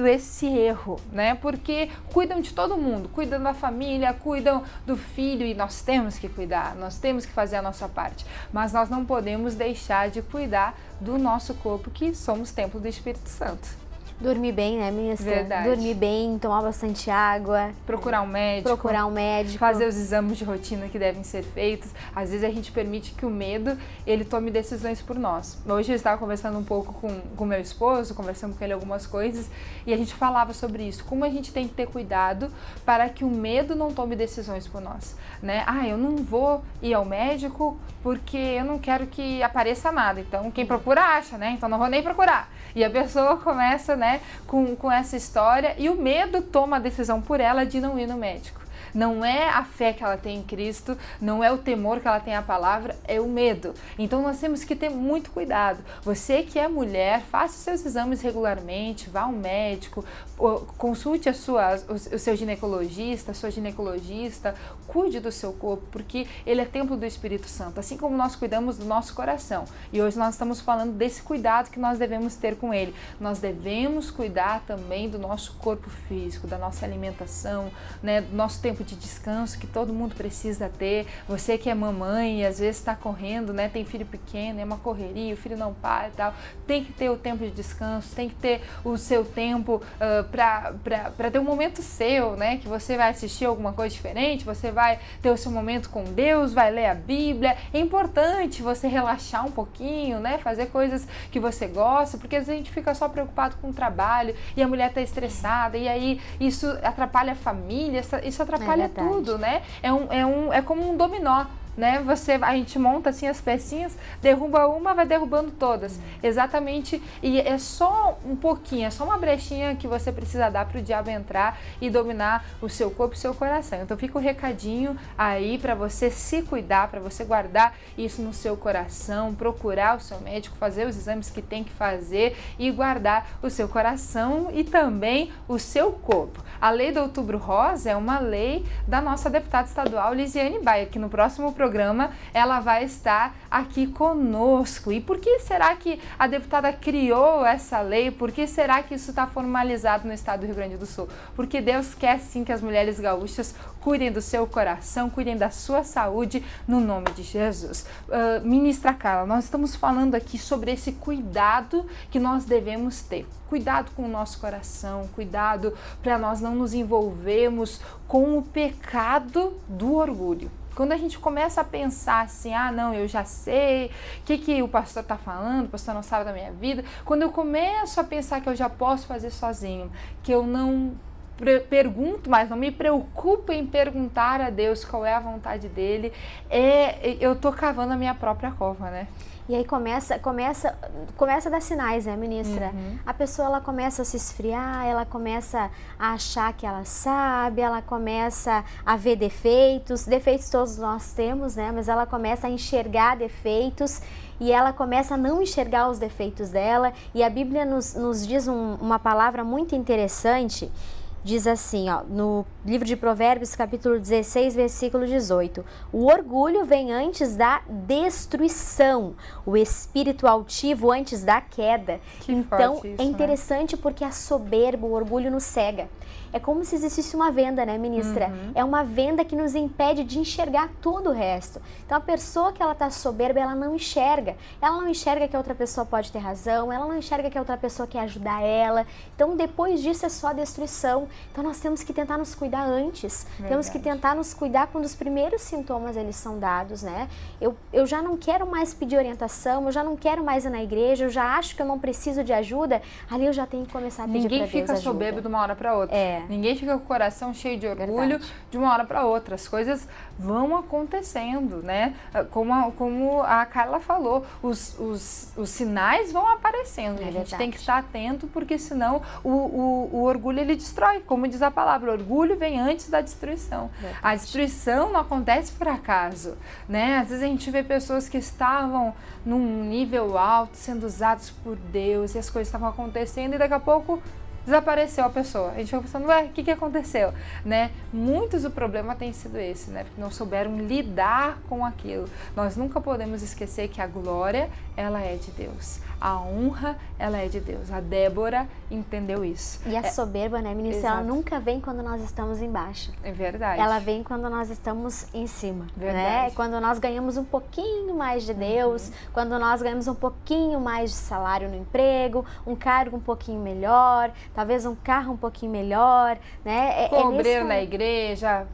esse erro, né? Porque cuidam de todo mundo, cuidam da família, cuidam do filho, e nós temos que cuidar, nós temos que fazer a nossa parte, mas nós não podemos deixar de cuidar do nosso corpo, que somos templo do Espírito Santo. Dormir bem, né, ministra? Verdade. Dormir bem, tomar bastante água. Procurar um médico. Fazer os exames de rotina que devem ser feitos. Às vezes a gente permite que o medo, ele tome decisões por nós. Hoje eu estava conversando um pouco com meu esposo, conversando com ele algumas coisas, e a gente falava sobre isso. Como a gente tem que ter cuidado para que o medo não tome decisões por nós, né? Eu não vou ir ao médico porque eu não quero que apareça nada. Então, quem procura acha, né? Então não vou nem procurar. E a pessoa começa, né, com essa história, e o medo toma a decisão por ela de não ir no médico. Não é a fé que ela tem em Cristo, não é o temor que ela tem à palavra, é o medo. Então nós temos que ter muito cuidado. Você que é mulher, faça os seus exames regularmente, vá ao médico, consulte o seu ginecologista, a sua ginecologista, cuide do seu corpo, porque ele é templo do Espírito Santo, assim como nós cuidamos do nosso coração. E hoje nós estamos falando desse cuidado que nós devemos ter com ele. Nós devemos cuidar também do nosso corpo físico, da nossa alimentação, né, do nosso tempo de descanso que todo mundo precisa ter. Você que é mamãe e às vezes está correndo, né, tem filho pequeno, é uma correria, o filho não para e tal, tem que ter o tempo de descanso, tem que ter o seu tempo para ter um momento seu, né, que você vai assistir alguma coisa diferente, você vai ter o seu momento com Deus, vai ler a Bíblia. É importante você relaxar um pouquinho, né, fazer coisas que você gosta, porque às vezes a gente fica só preocupado com o trabalho e a mulher está estressada, e aí isso atrapalha a família, isso atrapalha tudo, né? É como um dominó, né? A gente monta assim as pecinhas, derruba uma, vai derrubando todas. Exatamente, e é só um pouquinho, é só uma brechinha que você precisa dar para o diabo entrar e dominar o seu corpo e o seu coração. Então fica o recadinho aí para você se cuidar, para você guardar isso no seu coração, procurar o seu médico, fazer os exames que tem que fazer e guardar o seu coração e também o seu corpo. A lei do Outubro Rosa é uma lei da nossa deputada estadual Lisiane Baia, que no próximo programa ela vai estar aqui conosco. E por que será que a deputada criou essa lei? Por que será que isso está formalizado no estado do Rio Grande do Sul? Porque Deus quer sim que as mulheres gaúchas cuidem do seu coração, cuidem da sua saúde, no nome de Jesus. Ministra Carla, nós estamos falando aqui sobre esse cuidado que nós devemos ter. Cuidado com o nosso coração, cuidado para nós não nos envolvermos com o pecado do orgulho. Quando a gente começa a pensar assim, não, eu já sei, o que o pastor está falando, o pastor não sabe da minha vida. Quando eu começo a pensar que eu já posso fazer sozinho, que eu não pergunto mais, não me preocupo em perguntar a Deus qual é a vontade dele, eu tô cavando a minha própria cova, né? E aí começa a dar sinais, né, ministra? A pessoa, ela começa a se esfriar, ela começa a achar que ela sabe, ela começa a ver defeitos todos nós temos, né? Mas ela começa a enxergar defeitos e ela começa a não enxergar os defeitos dela. E a Bíblia nos diz uma palavra muito interessante. Diz assim, no livro de Provérbios, capítulo 16, versículo 18. O orgulho vem antes da destruição, o espírito altivo antes da queda. Então, é interessante, porque a soberba, o orgulho nos cega. É como se existisse uma venda, né, ministra? É uma venda que nos impede de enxergar todo o resto. Então, a pessoa que ela está soberba, ela não enxerga. Ela não enxerga que a outra pessoa pode ter razão, ela não enxerga que a outra pessoa quer ajudar ela. Então, depois disso, é só destruição. Então, nós temos que tentar nos cuidar antes. Verdade. Temos que tentar nos cuidar quando os primeiros sintomas, eles são dados, né? Eu já não quero mais pedir orientação, eu já não quero mais ir na igreja, eu já acho que eu não preciso de ajuda, ali eu já tenho que começar a pedir para Deus ajuda. Ninguém fica soberbo de uma hora para outra. Ninguém fica com o coração cheio de orgulho de uma hora para outra. As coisas vão acontecendo, né? Como a Carla falou, os sinais vão aparecendo. A gente tem que estar atento, porque senão o orgulho, ele destrói. Como diz a palavra, o orgulho vem antes da destruição. Verdade. A destruição não acontece por acaso, né? Às vezes a gente vê pessoas que estavam num nível alto, sendo usadas por Deus, e as coisas estavam acontecendo, e daqui a pouco desapareceu a pessoa. A gente fica pensando, o que aconteceu? Né? Muitos do problema tem sido esse, né? Porque não souberam lidar com aquilo. Nós nunca podemos esquecer que a glória, ela é de Deus. A honra, ela é de Deus. A Débora entendeu isso. E a soberba, né, ministra? Ela nunca vem quando nós estamos embaixo. É verdade. Ela vem quando nós estamos em cima. Verdade. Né? Quando nós ganhamos um pouquinho mais de Deus, quando nós ganhamos um pouquinho mais de salário no emprego, um cargo um pouquinho melhor, talvez um carro um pouquinho melhor, né? Cobreiro na igreja,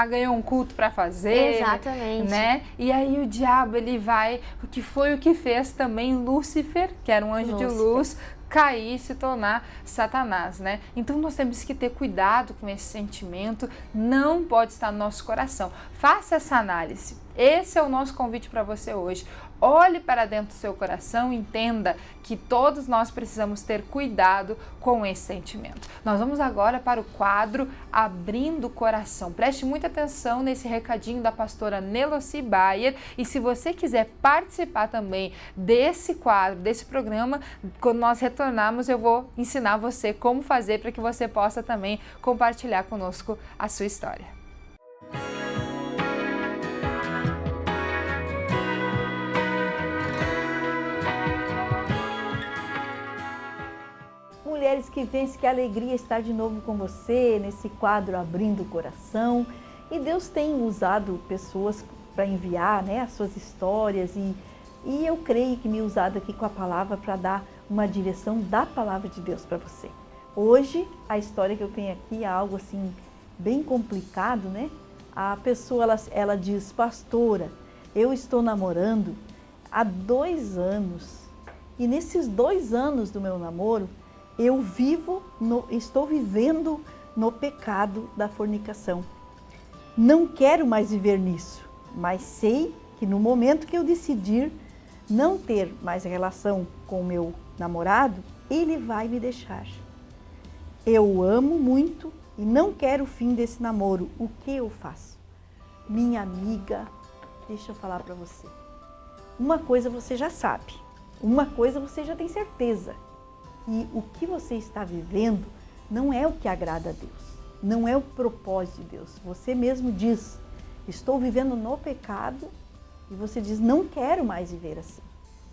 ganhou um culto para fazer. Exatamente. Né? E aí o diabo, ele vai, que foi o que fez também Lúcifer, que era um anjo de luz, cair e se tornar Satanás, né? Então nós temos que ter cuidado com esse sentimento, não pode estar no nosso coração. Faça essa análise. Esse é o nosso convite para você hoje. Olhe para dentro do seu coração e entenda que todos nós precisamos ter cuidado com esse sentimento. Nós vamos agora para o quadro Abrindo o Coração. Preste muita atenção nesse recadinho da pastora Nelocy Bayer, e se você quiser participar também desse quadro, desse programa, quando nós retornarmos, eu vou ensinar você como fazer para que você possa também compartilhar conosco a sua história. Mulheres que vencem, que alegria estar de novo com você nesse quadro Abrindo o Coração. E Deus tem usado pessoas para enviar, né, as suas histórias, e eu creio que me usado aqui com a palavra para dar uma direção da palavra de Deus para você. Hoje, a história que eu tenho aqui é algo assim bem complicado, né? A pessoa, ela diz: pastora, eu estou namorando há 2 anos, e nesses 2 anos do meu namoro, eu estou vivendo no pecado da fornicação. Não quero mais viver nisso, mas sei que no momento que eu decidir não ter mais relação com o meu namorado, ele vai me deixar. Eu o amo muito e não quero o fim desse namoro. O que eu faço? Minha amiga, deixa eu falar para você. Uma coisa você já sabe, uma coisa você já tem certeza. E o que você está vivendo não é o que agrada a Deus, não é o propósito de Deus. Você mesmo diz: estou vivendo no pecado, e você diz: não quero mais viver assim.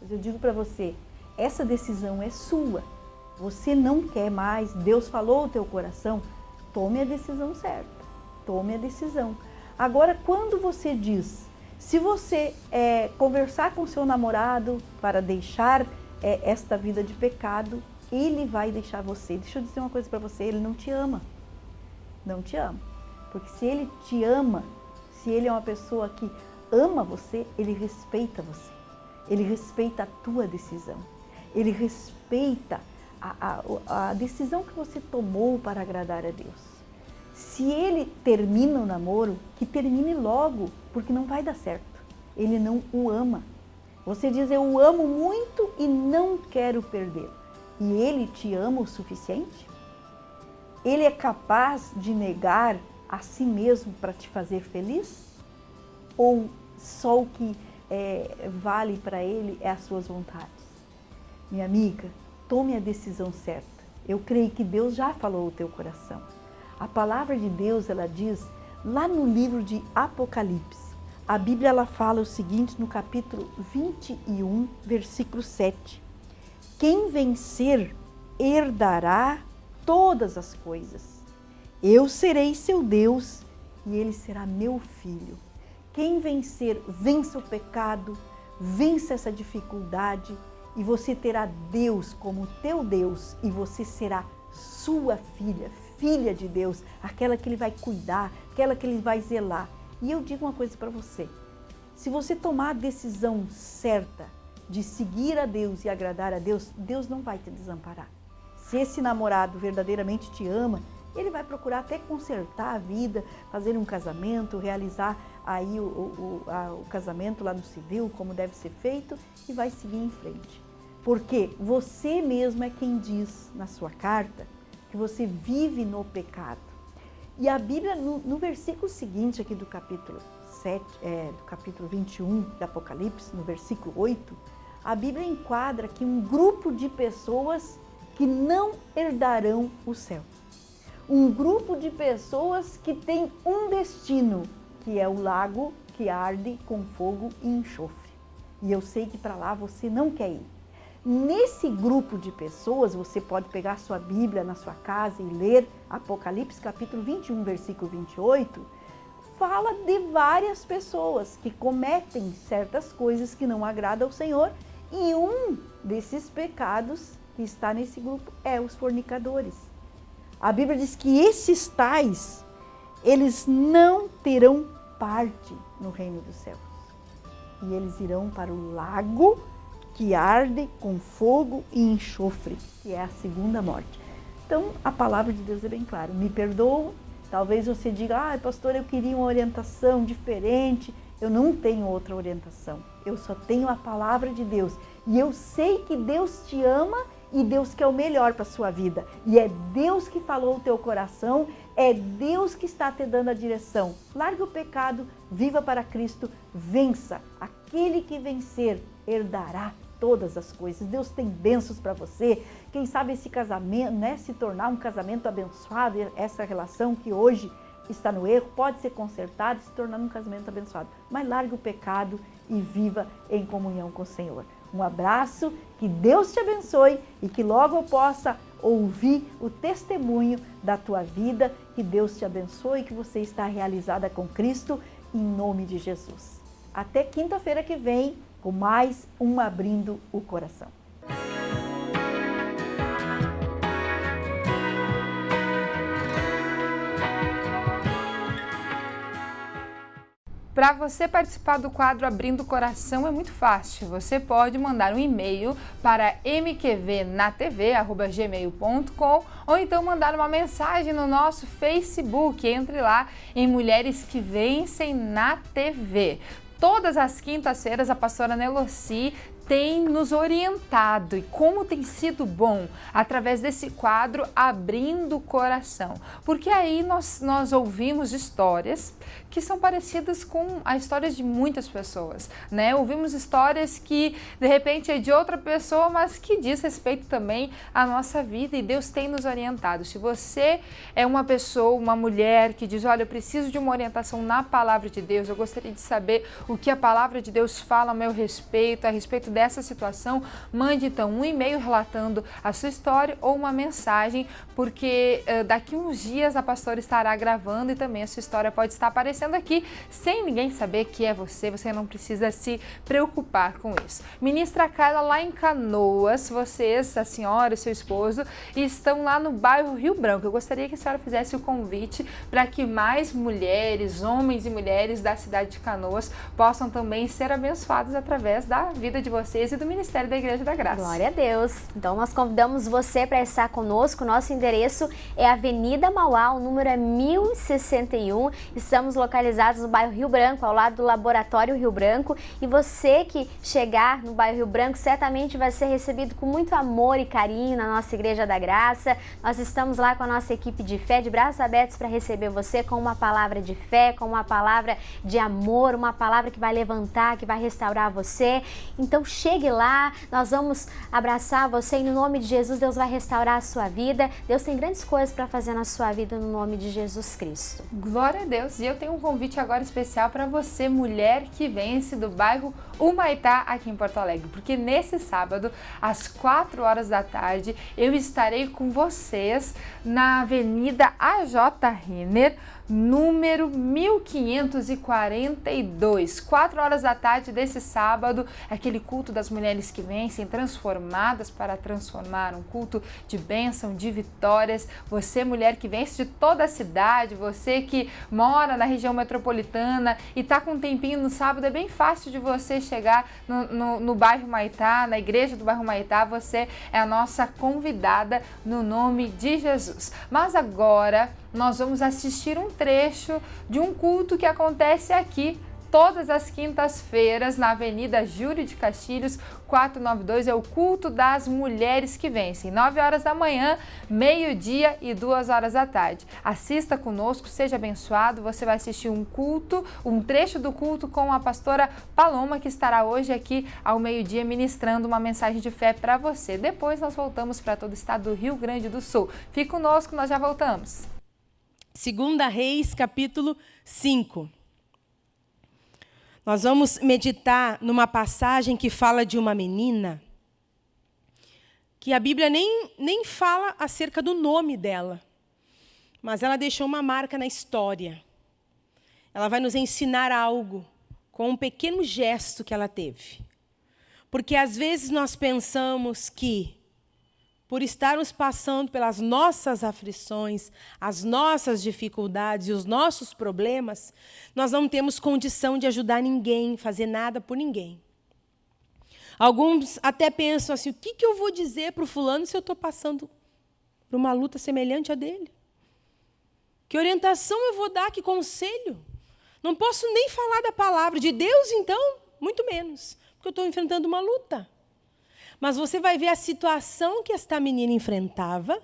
Mas eu digo para você, essa decisão é sua. Você não quer mais, Deus falou o teu coração, tome a decisão certa, tome a decisão. Agora, quando você diz, se você conversar com seu namorado para deixar esta vida de pecado, ele vai deixar você. Deixa eu dizer uma coisa para você, ele não te ama. Não te ama. Porque se ele te ama, Se ele é uma pessoa que ama você, ele respeita você. Ele respeita a tua decisão. Ele respeita a decisão que você tomou para agradar a Deus. Se ele termina o namoro, que termine logo, porque não vai dar certo. Ele não o ama. Você diz, eu o amo muito e não quero perdê-lo. E ele te ama o suficiente? Ele é capaz de negar a si mesmo para te fazer feliz? Ou só o que vale para ele é as suas vontades? Minha amiga, tome a decisão certa. Eu creio que Deus já falou o teu coração. A palavra de Deus, ela diz, lá no livro de Apocalipse, a Bíblia ela fala o seguinte no capítulo 21, versículo 7. Quem vencer herdará todas as coisas. Eu serei seu Deus e ele será meu filho. Quem vencer, vença o pecado, vença essa dificuldade e você terá Deus como teu Deus e você será sua filha, filha de Deus, aquela que ele vai cuidar, aquela que ele vai zelar. E eu digo uma coisa para você, se você tomar a decisão certa de seguir a Deus e agradar a Deus, Deus não vai te desamparar. Se esse namorado verdadeiramente te ama, ele vai procurar até consertar a vida, fazer um casamento, realizar aí o casamento lá no civil, como deve ser feito, e vai seguir em frente. Porque você mesmo é quem diz na sua carta que você vive no pecado. E a Bíblia, no versículo seguinte aqui do capítulo 21 de Apocalipse, no versículo 8, a Bíblia enquadra aqui um grupo de pessoas que não herdarão o céu. Um grupo de pessoas que tem um destino, que é o lago que arde com fogo e enxofre. E eu sei que para lá você não quer ir. Nesse grupo de pessoas, você pode pegar sua Bíblia na sua casa e ler Apocalipse capítulo 21, versículo 28, fala de várias pessoas que cometem certas coisas que não agradam ao Senhor e um desses pecados que está nesse grupo é os fornicadores. A Bíblia diz que esses tais, eles não terão parte no reino dos céus. E eles irão para o lago que arde com fogo e enxofre, que é a segunda morte. Então, a palavra de Deus é bem clara. Me perdoa, talvez você diga, pastor, eu queria uma orientação diferente. Eu não tenho outra orientação. Eu só tenho a palavra de Deus. E eu sei que Deus te ama e Deus quer o melhor para a sua vida. E é Deus que falou o teu coração, é Deus que está te dando a direção. Largue o pecado, viva para Cristo, vença. Aquele que vencer herdará todas as coisas. Deus tem bênçãos para você. Quem sabe esse casamento, se tornar um casamento abençoado, essa relação que hoje está no erro, pode ser consertada e se tornar um casamento abençoado. Mas largue o pecado e viva em comunhão com o Senhor. Um abraço, que Deus te abençoe e que logo eu possa ouvir o testemunho da tua vida. Que Deus te abençoe e que você está realizada com Cristo, em nome de Jesus. Até quinta-feira que vem, com mais um Abrindo o Coração. Para você participar do quadro Abrindo o Coração é muito fácil. Você pode mandar um e-mail para mqvnatv@gmail.com ou então mandar uma mensagem no nosso Facebook. Entre lá em Mulheres que Vencem na TV. Todas as quintas-feiras a pastora Neloci tem nos orientado e como tem sido bom através desse quadro Abrindo o Coração. Porque aí nós ouvimos histórias que são parecidas com as histórias de muitas pessoas, né? Ouvimos histórias que de repente é de outra pessoa, mas que diz respeito também à nossa vida e Deus tem nos orientado. Se você é uma pessoa, uma mulher que diz, olha, eu preciso de uma orientação na palavra de Deus, eu gostaria de saber o que a palavra de Deus fala a meu respeito, a respeito dessa situação, mande então um e-mail relatando a sua história ou uma mensagem, porque daqui uns dias a pastora estará gravando e também a sua história pode estar aparecendo aqui sem ninguém saber que é você não precisa se preocupar com isso. Ministra Carla, lá em Canoas, vocês, a senhora e seu esposo, estão lá no bairro Rio Branco. Eu gostaria que a senhora fizesse o convite para que mais mulheres, homens e mulheres da cidade de Canoas possam também ser abençoados através da vida de vocês e do Ministério da Igreja da Graça. Glória a Deus! Então nós convidamos você para estar conosco. Nosso endereço é Avenida Mauá, o número é 1061. Estamos localizados no bairro Rio Branco, ao lado do Laboratório Rio Branco. E você que chegar no bairro Rio Branco certamente vai ser recebido com muito amor e carinho na nossa Igreja da Graça. Nós estamos lá com a nossa equipe de fé, de braços abertos para receber você com uma palavra de fé, com uma palavra de amor, uma palavra que vai levantar, que vai restaurar você. Então chegue lá, nós vamos abraçar você e no nome de Jesus Deus vai restaurar a sua vida. Deus tem grandes coisas para fazer na sua vida no nome de Jesus Cristo. Glória a Deus! E eu tenho um convite agora especial para você, mulher que vence do bairro Humaitá, aqui em Porto Alegre, porque nesse sábado, às 4 horas da tarde, eu estarei com vocês na Avenida AJ Renner, número 1542, 4 horas da tarde desse sábado, aquele culto das mulheres que vencem, transformadas para transformar, um culto de bênção, de vitórias. Você, mulher que vence de toda a cidade, você que mora na região metropolitana e está com um tempinho no sábado, é bem fácil de você chegar no bairro Humaitá, na igreja do bairro Humaitá. Você é a nossa convidada no nome de Jesus. Mas agora nós vamos assistir um trecho de um culto que acontece aqui todas as quintas-feiras na Avenida Júlio de Castilhos, 492, é o culto das mulheres que vencem, 9 horas da manhã, meio-dia e 2 horas da tarde. Assista conosco, seja abençoado, você vai assistir um culto, um trecho do culto com a pastora Paloma, que estará hoje aqui ao meio-dia ministrando uma mensagem de fé para você. Depois nós voltamos para todo o estado do Rio Grande do Sul. Fique conosco, nós já voltamos. 2 Reis, capítulo 5. Nós vamos meditar numa passagem que fala de uma menina, que a Bíblia nem fala acerca do nome dela, mas ela deixou uma marca na história. Ela vai nos ensinar algo com um pequeno gesto que ela teve. Porque às vezes nós pensamos que, por estarmos passando pelas nossas aflições, as nossas dificuldades e os nossos problemas, nós não temos condição de ajudar ninguém, fazer nada por ninguém. Alguns até pensam assim, o que eu vou dizer para o fulano se eu estou passando por uma luta semelhante à dele? Que orientação eu vou dar, que conselho? Não posso nem falar da palavra de Deus, então, muito menos, porque eu estou enfrentando uma luta. Mas você vai ver a situação que esta menina enfrentava,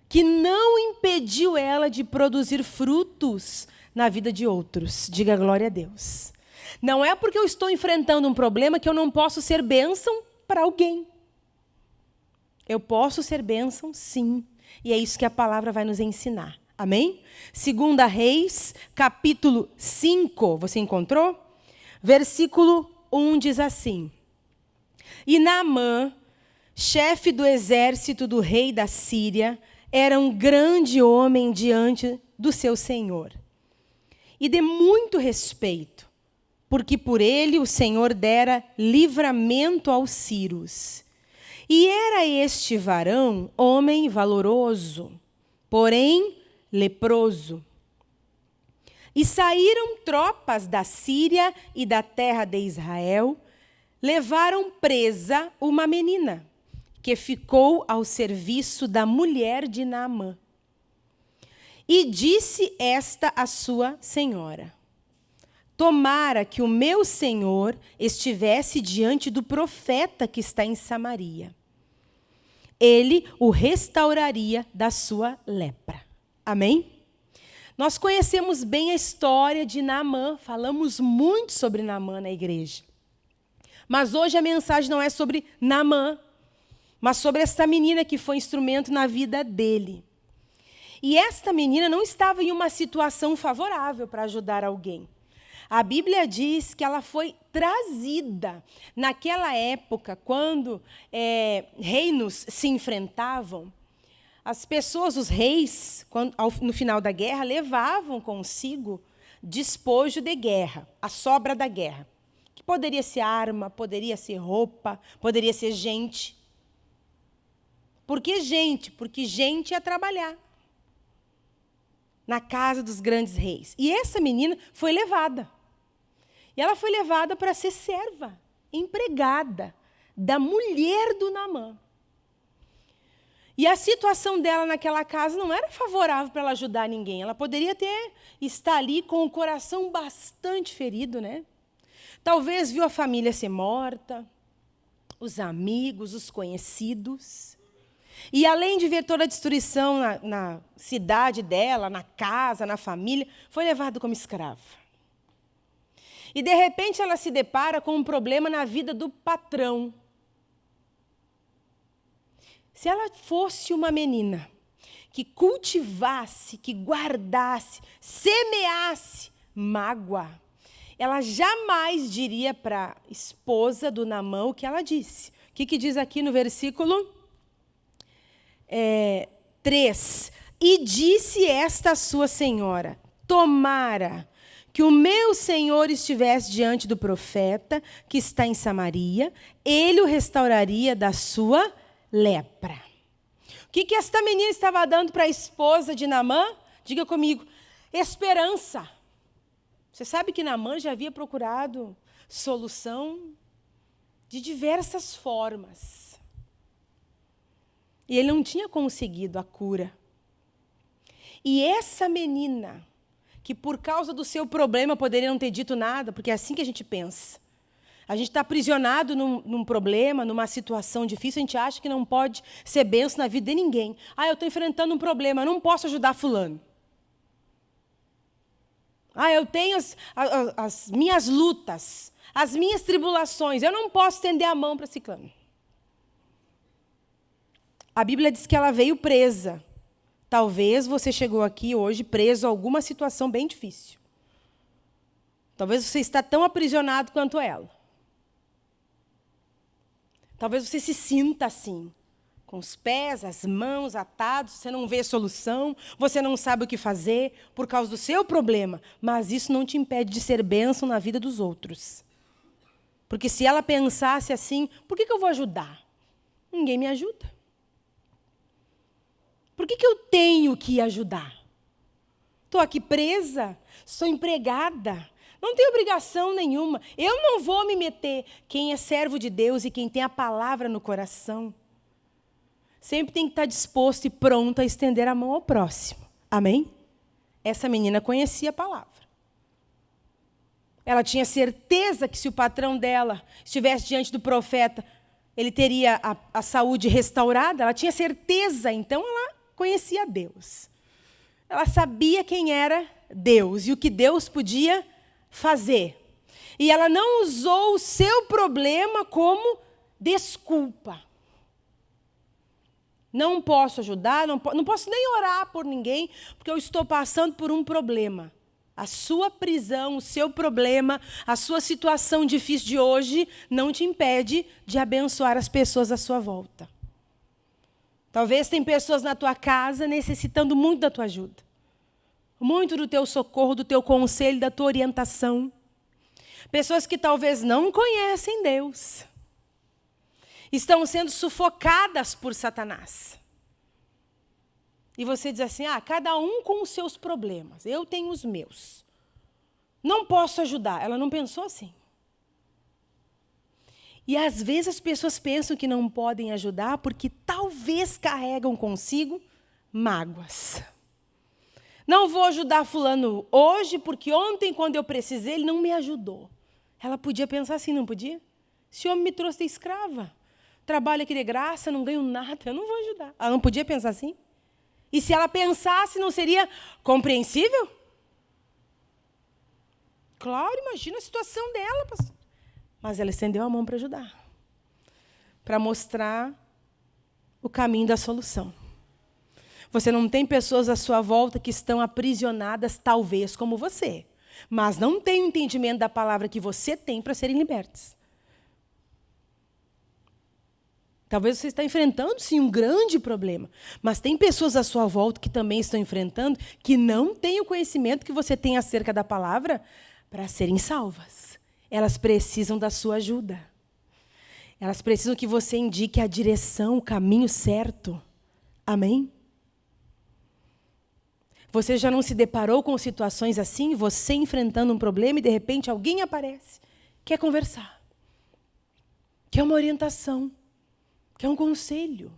que não impediu ela de produzir frutos na vida de outros. Diga glória a Deus. Não é porque eu estou enfrentando um problema que eu não posso ser bênção para alguém. Eu posso ser bênção, sim. E é isso que a palavra vai nos ensinar. Amém? 2 Reis, capítulo 5. Você encontrou? Versículo 1 diz assim. E Naamã, chefe do exército do rei da Síria, era um grande homem diante do seu senhor. E de muito respeito, porque por ele o Senhor dera livramento aos sírios. E era este varão homem valoroso, porém leproso. E saíram tropas da Síria e da terra de Israel, levaram presa uma menina, que ficou ao serviço da mulher de Naamã. E disse esta à sua senhora: tomara que o meu senhor estivesse diante do profeta que está em Samaria. Ele o restauraria da sua lepra. Amém? Nós conhecemos bem a história de Naamã, falamos muito sobre Naamã na igreja. Mas hoje a mensagem não é sobre Naamã, mas sobre essa menina que foi instrumento na vida dele. E esta menina não estava em uma situação favorável para ajudar alguém. A Bíblia diz que ela foi trazida. Naquela época, quando reinos se enfrentavam, as pessoas, os reis, no final da guerra, levavam consigo despojo de guerra, a sobra da guerra. Que poderia ser arma, poderia ser roupa, poderia ser gente. Por que gente? Porque gente ia trabalhar na casa dos grandes reis. E essa menina foi levada. E ela foi levada para ser serva, empregada da mulher do Naamã. E a situação dela naquela casa não era favorável para ela ajudar ninguém. Ela poderia estar ali com o coração bastante ferido, né? Talvez viu a família ser morta, os amigos, os conhecidos. E além de ver toda a destruição na cidade dela, na casa, na família, foi levada como escrava. E, de repente, ela se depara com um problema na vida do patrão. Se ela fosse uma menina que cultivasse, que guardasse, semeasse mágoa, ela jamais diria para a esposa do Naamã o que ela disse. O que diz aqui no versículo 3? E disse esta sua senhora: tomara que o meu senhor estivesse diante do profeta que está em Samaria, ele o restauraria da sua lepra. O que esta menina estava dando para a esposa de Naamã? Diga comigo, esperança. Você sabe que Naamã já havia procurado solução de diversas formas. E ele não tinha conseguido a cura. E essa menina, que por causa do seu problema poderia não ter dito nada, porque é assim que a gente pensa. A gente está aprisionado num problema, numa situação difícil, a gente acha que não pode ser bênção na vida de ninguém. Eu estou enfrentando um problema, eu não posso ajudar fulano. Eu tenho as minhas lutas, as minhas tribulações, eu não posso estender a mão para ciclano. A Bíblia diz que ela veio presa. Talvez você chegou aqui hoje preso a alguma situação bem difícil. Talvez você está tão aprisionado quanto ela. Talvez você se sinta assim, com os pés, as mãos atados, você não vê solução, você não sabe o que fazer por causa do seu problema, mas isso não te impede de ser bênção na vida dos outros. Porque se ela pensasse assim, por que eu vou ajudar? Ninguém me ajuda. Por que eu tenho que ajudar? Estou aqui presa, sou empregada, não tenho obrigação nenhuma. Eu não vou me meter. Quem é servo de Deus e quem tem a palavra no coração, sempre tem que estar disposto e pronto a estender a mão ao próximo. Amém? Essa menina conhecia a palavra. Ela tinha certeza que se o patrão dela estivesse diante do profeta, ele teria a saúde restaurada. Ela tinha certeza, então ela conhecia Deus. Ela sabia quem era Deus e o que Deus podia fazer. E ela não usou o seu problema como desculpa. Não posso ajudar, não posso nem orar por ninguém, porque eu estou passando por um problema. A sua prisão, o seu problema, a sua situação difícil de hoje não te impede de abençoar as pessoas à sua volta. Talvez tem pessoas na tua casa necessitando muito da tua ajuda. Muito do teu socorro, do teu conselho, da tua orientação. Pessoas que talvez não conhecem Deus. Estão sendo sufocadas por Satanás. E você diz assim, cada um com os seus problemas. Eu tenho os meus. Não posso ajudar. Ela não pensou assim. E às vezes as pessoas pensam que não podem ajudar porque talvez carregam consigo mágoas. Não vou ajudar fulano hoje porque ontem, quando eu precisei, ele não me ajudou. Ela podia pensar assim, não podia? Esse homem me trouxe de escrava. Trabalho aqui de graça, não ganho nada, eu não vou ajudar. Ela não podia pensar assim? E se ela pensasse, não seria compreensível? Claro, imagina a situação dela, pastor. Mas ela estendeu a mão para ajudar. Para mostrar o caminho da solução. Você não tem pessoas à sua volta que estão aprisionadas, talvez, como você. mas não têm o entendimento da palavra que você tem para serem libertos. Talvez você está enfrentando, sim, um grande problema, mas tem pessoas à sua volta que também estão enfrentando, que não têm o conhecimento que você tem acerca da palavra para serem salvas. Elas precisam da sua ajuda. Elas precisam que você indique a direção, o caminho certo. Amém? Você já não se deparou com situações assim, você enfrentando um problema e de repente alguém aparece, quer conversar, quer uma orientação, quer um conselho.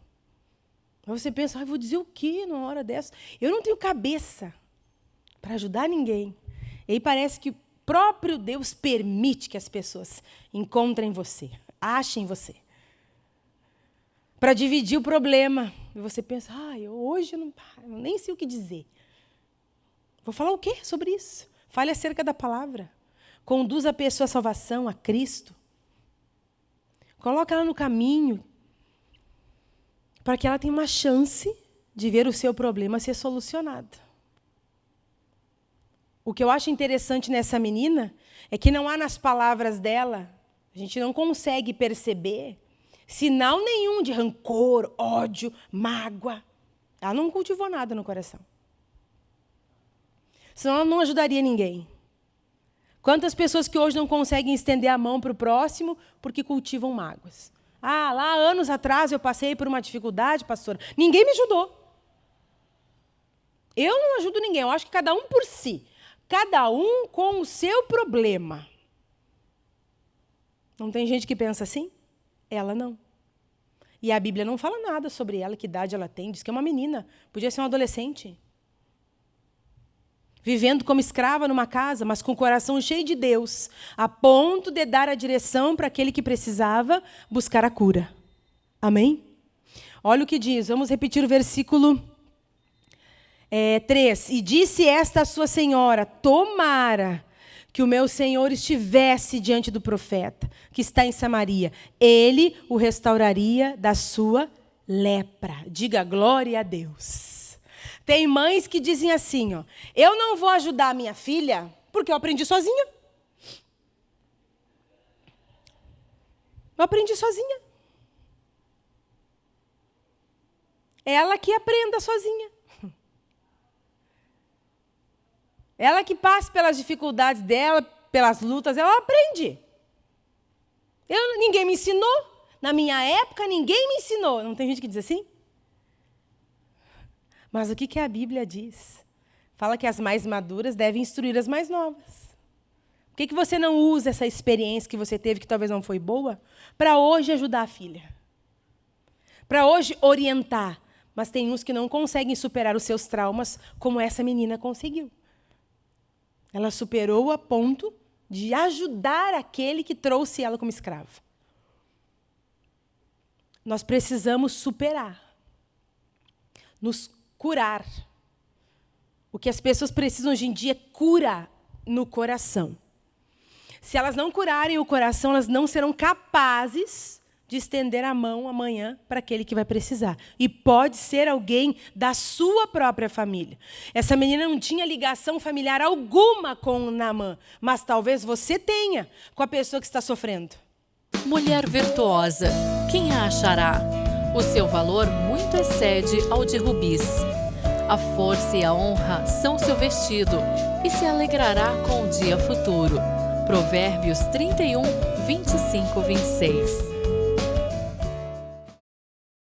Aí você pensa, vou dizer o quê numa hora dessa? Eu não tenho cabeça para ajudar ninguém. E aí parece que o próprio Deus permite que as pessoas encontrem você, achem você, para dividir o problema. E você pensa, hoje eu nem sei o que dizer. Vou falar o quê sobre isso? Fale acerca da palavra. Conduza a pessoa à salvação, a Cristo. Coloca ela no caminho, para que ela tenha uma chance de ver o seu problema ser solucionado. O que eu acho interessante nessa menina é que não há nas palavras dela, a gente não consegue perceber sinal nenhum de rancor, ódio, mágoa. Ela não cultivou nada no coração. Senão ela não ajudaria ninguém. Quantas pessoas que hoje não conseguem estender a mão para o próximo porque cultivam mágoas? Lá anos atrás eu passei por uma dificuldade, pastora. Ninguém me ajudou. Eu não ajudo ninguém. Eu acho que cada um por si. Cada um com o seu problema. Não tem gente que pensa assim? Ela não. E a Bíblia não fala nada sobre ela, que idade ela tem. Diz que é uma menina. Podia ser um adolescente. Vivendo como escrava numa casa, mas com o coração cheio de Deus, a ponto de dar a direção para aquele que precisava buscar a cura. Amém? Olha o que diz, vamos repetir o versículo 3. E disse esta a sua senhora, tomara que o meu senhor estivesse diante do profeta, que está em Samaria. Ele o restauraria da sua lepra. Diga glória a Deus. Tem mães que dizem assim, eu não vou ajudar a minha filha porque eu aprendi sozinha. Eu aprendi sozinha. Ela que aprenda sozinha. Ela que passe pelas dificuldades dela, pelas lutas, ela aprende. Ninguém me ensinou. Na minha época, ninguém me ensinou. Não tem gente que diz assim? Mas o que a Bíblia diz? Fala que as mais maduras devem instruir as mais novas. Por que você não usa essa experiência que você teve, que talvez não foi boa, para hoje ajudar a filha? Para hoje orientar. Mas tem uns que não conseguem superar os seus traumas, como essa menina conseguiu. Ela superou a ponto de ajudar aquele que trouxe ela como escravo. Nós precisamos superar. Nos curar. O que as pessoas precisam hoje em dia é cura no coração. Se elas não curarem o coração, elas não serão capazes de estender a mão amanhã para aquele que vai precisar. E pode ser alguém da sua própria família. Essa menina não tinha ligação familiar alguma com Naamã, mas talvez você tenha com a pessoa que está sofrendo. Mulher virtuosa, quem a achará? O seu valor muito excede ao de rubis. A força e a honra são seu vestido, e se alegrará com o dia futuro. Provérbios 31, 25, 26.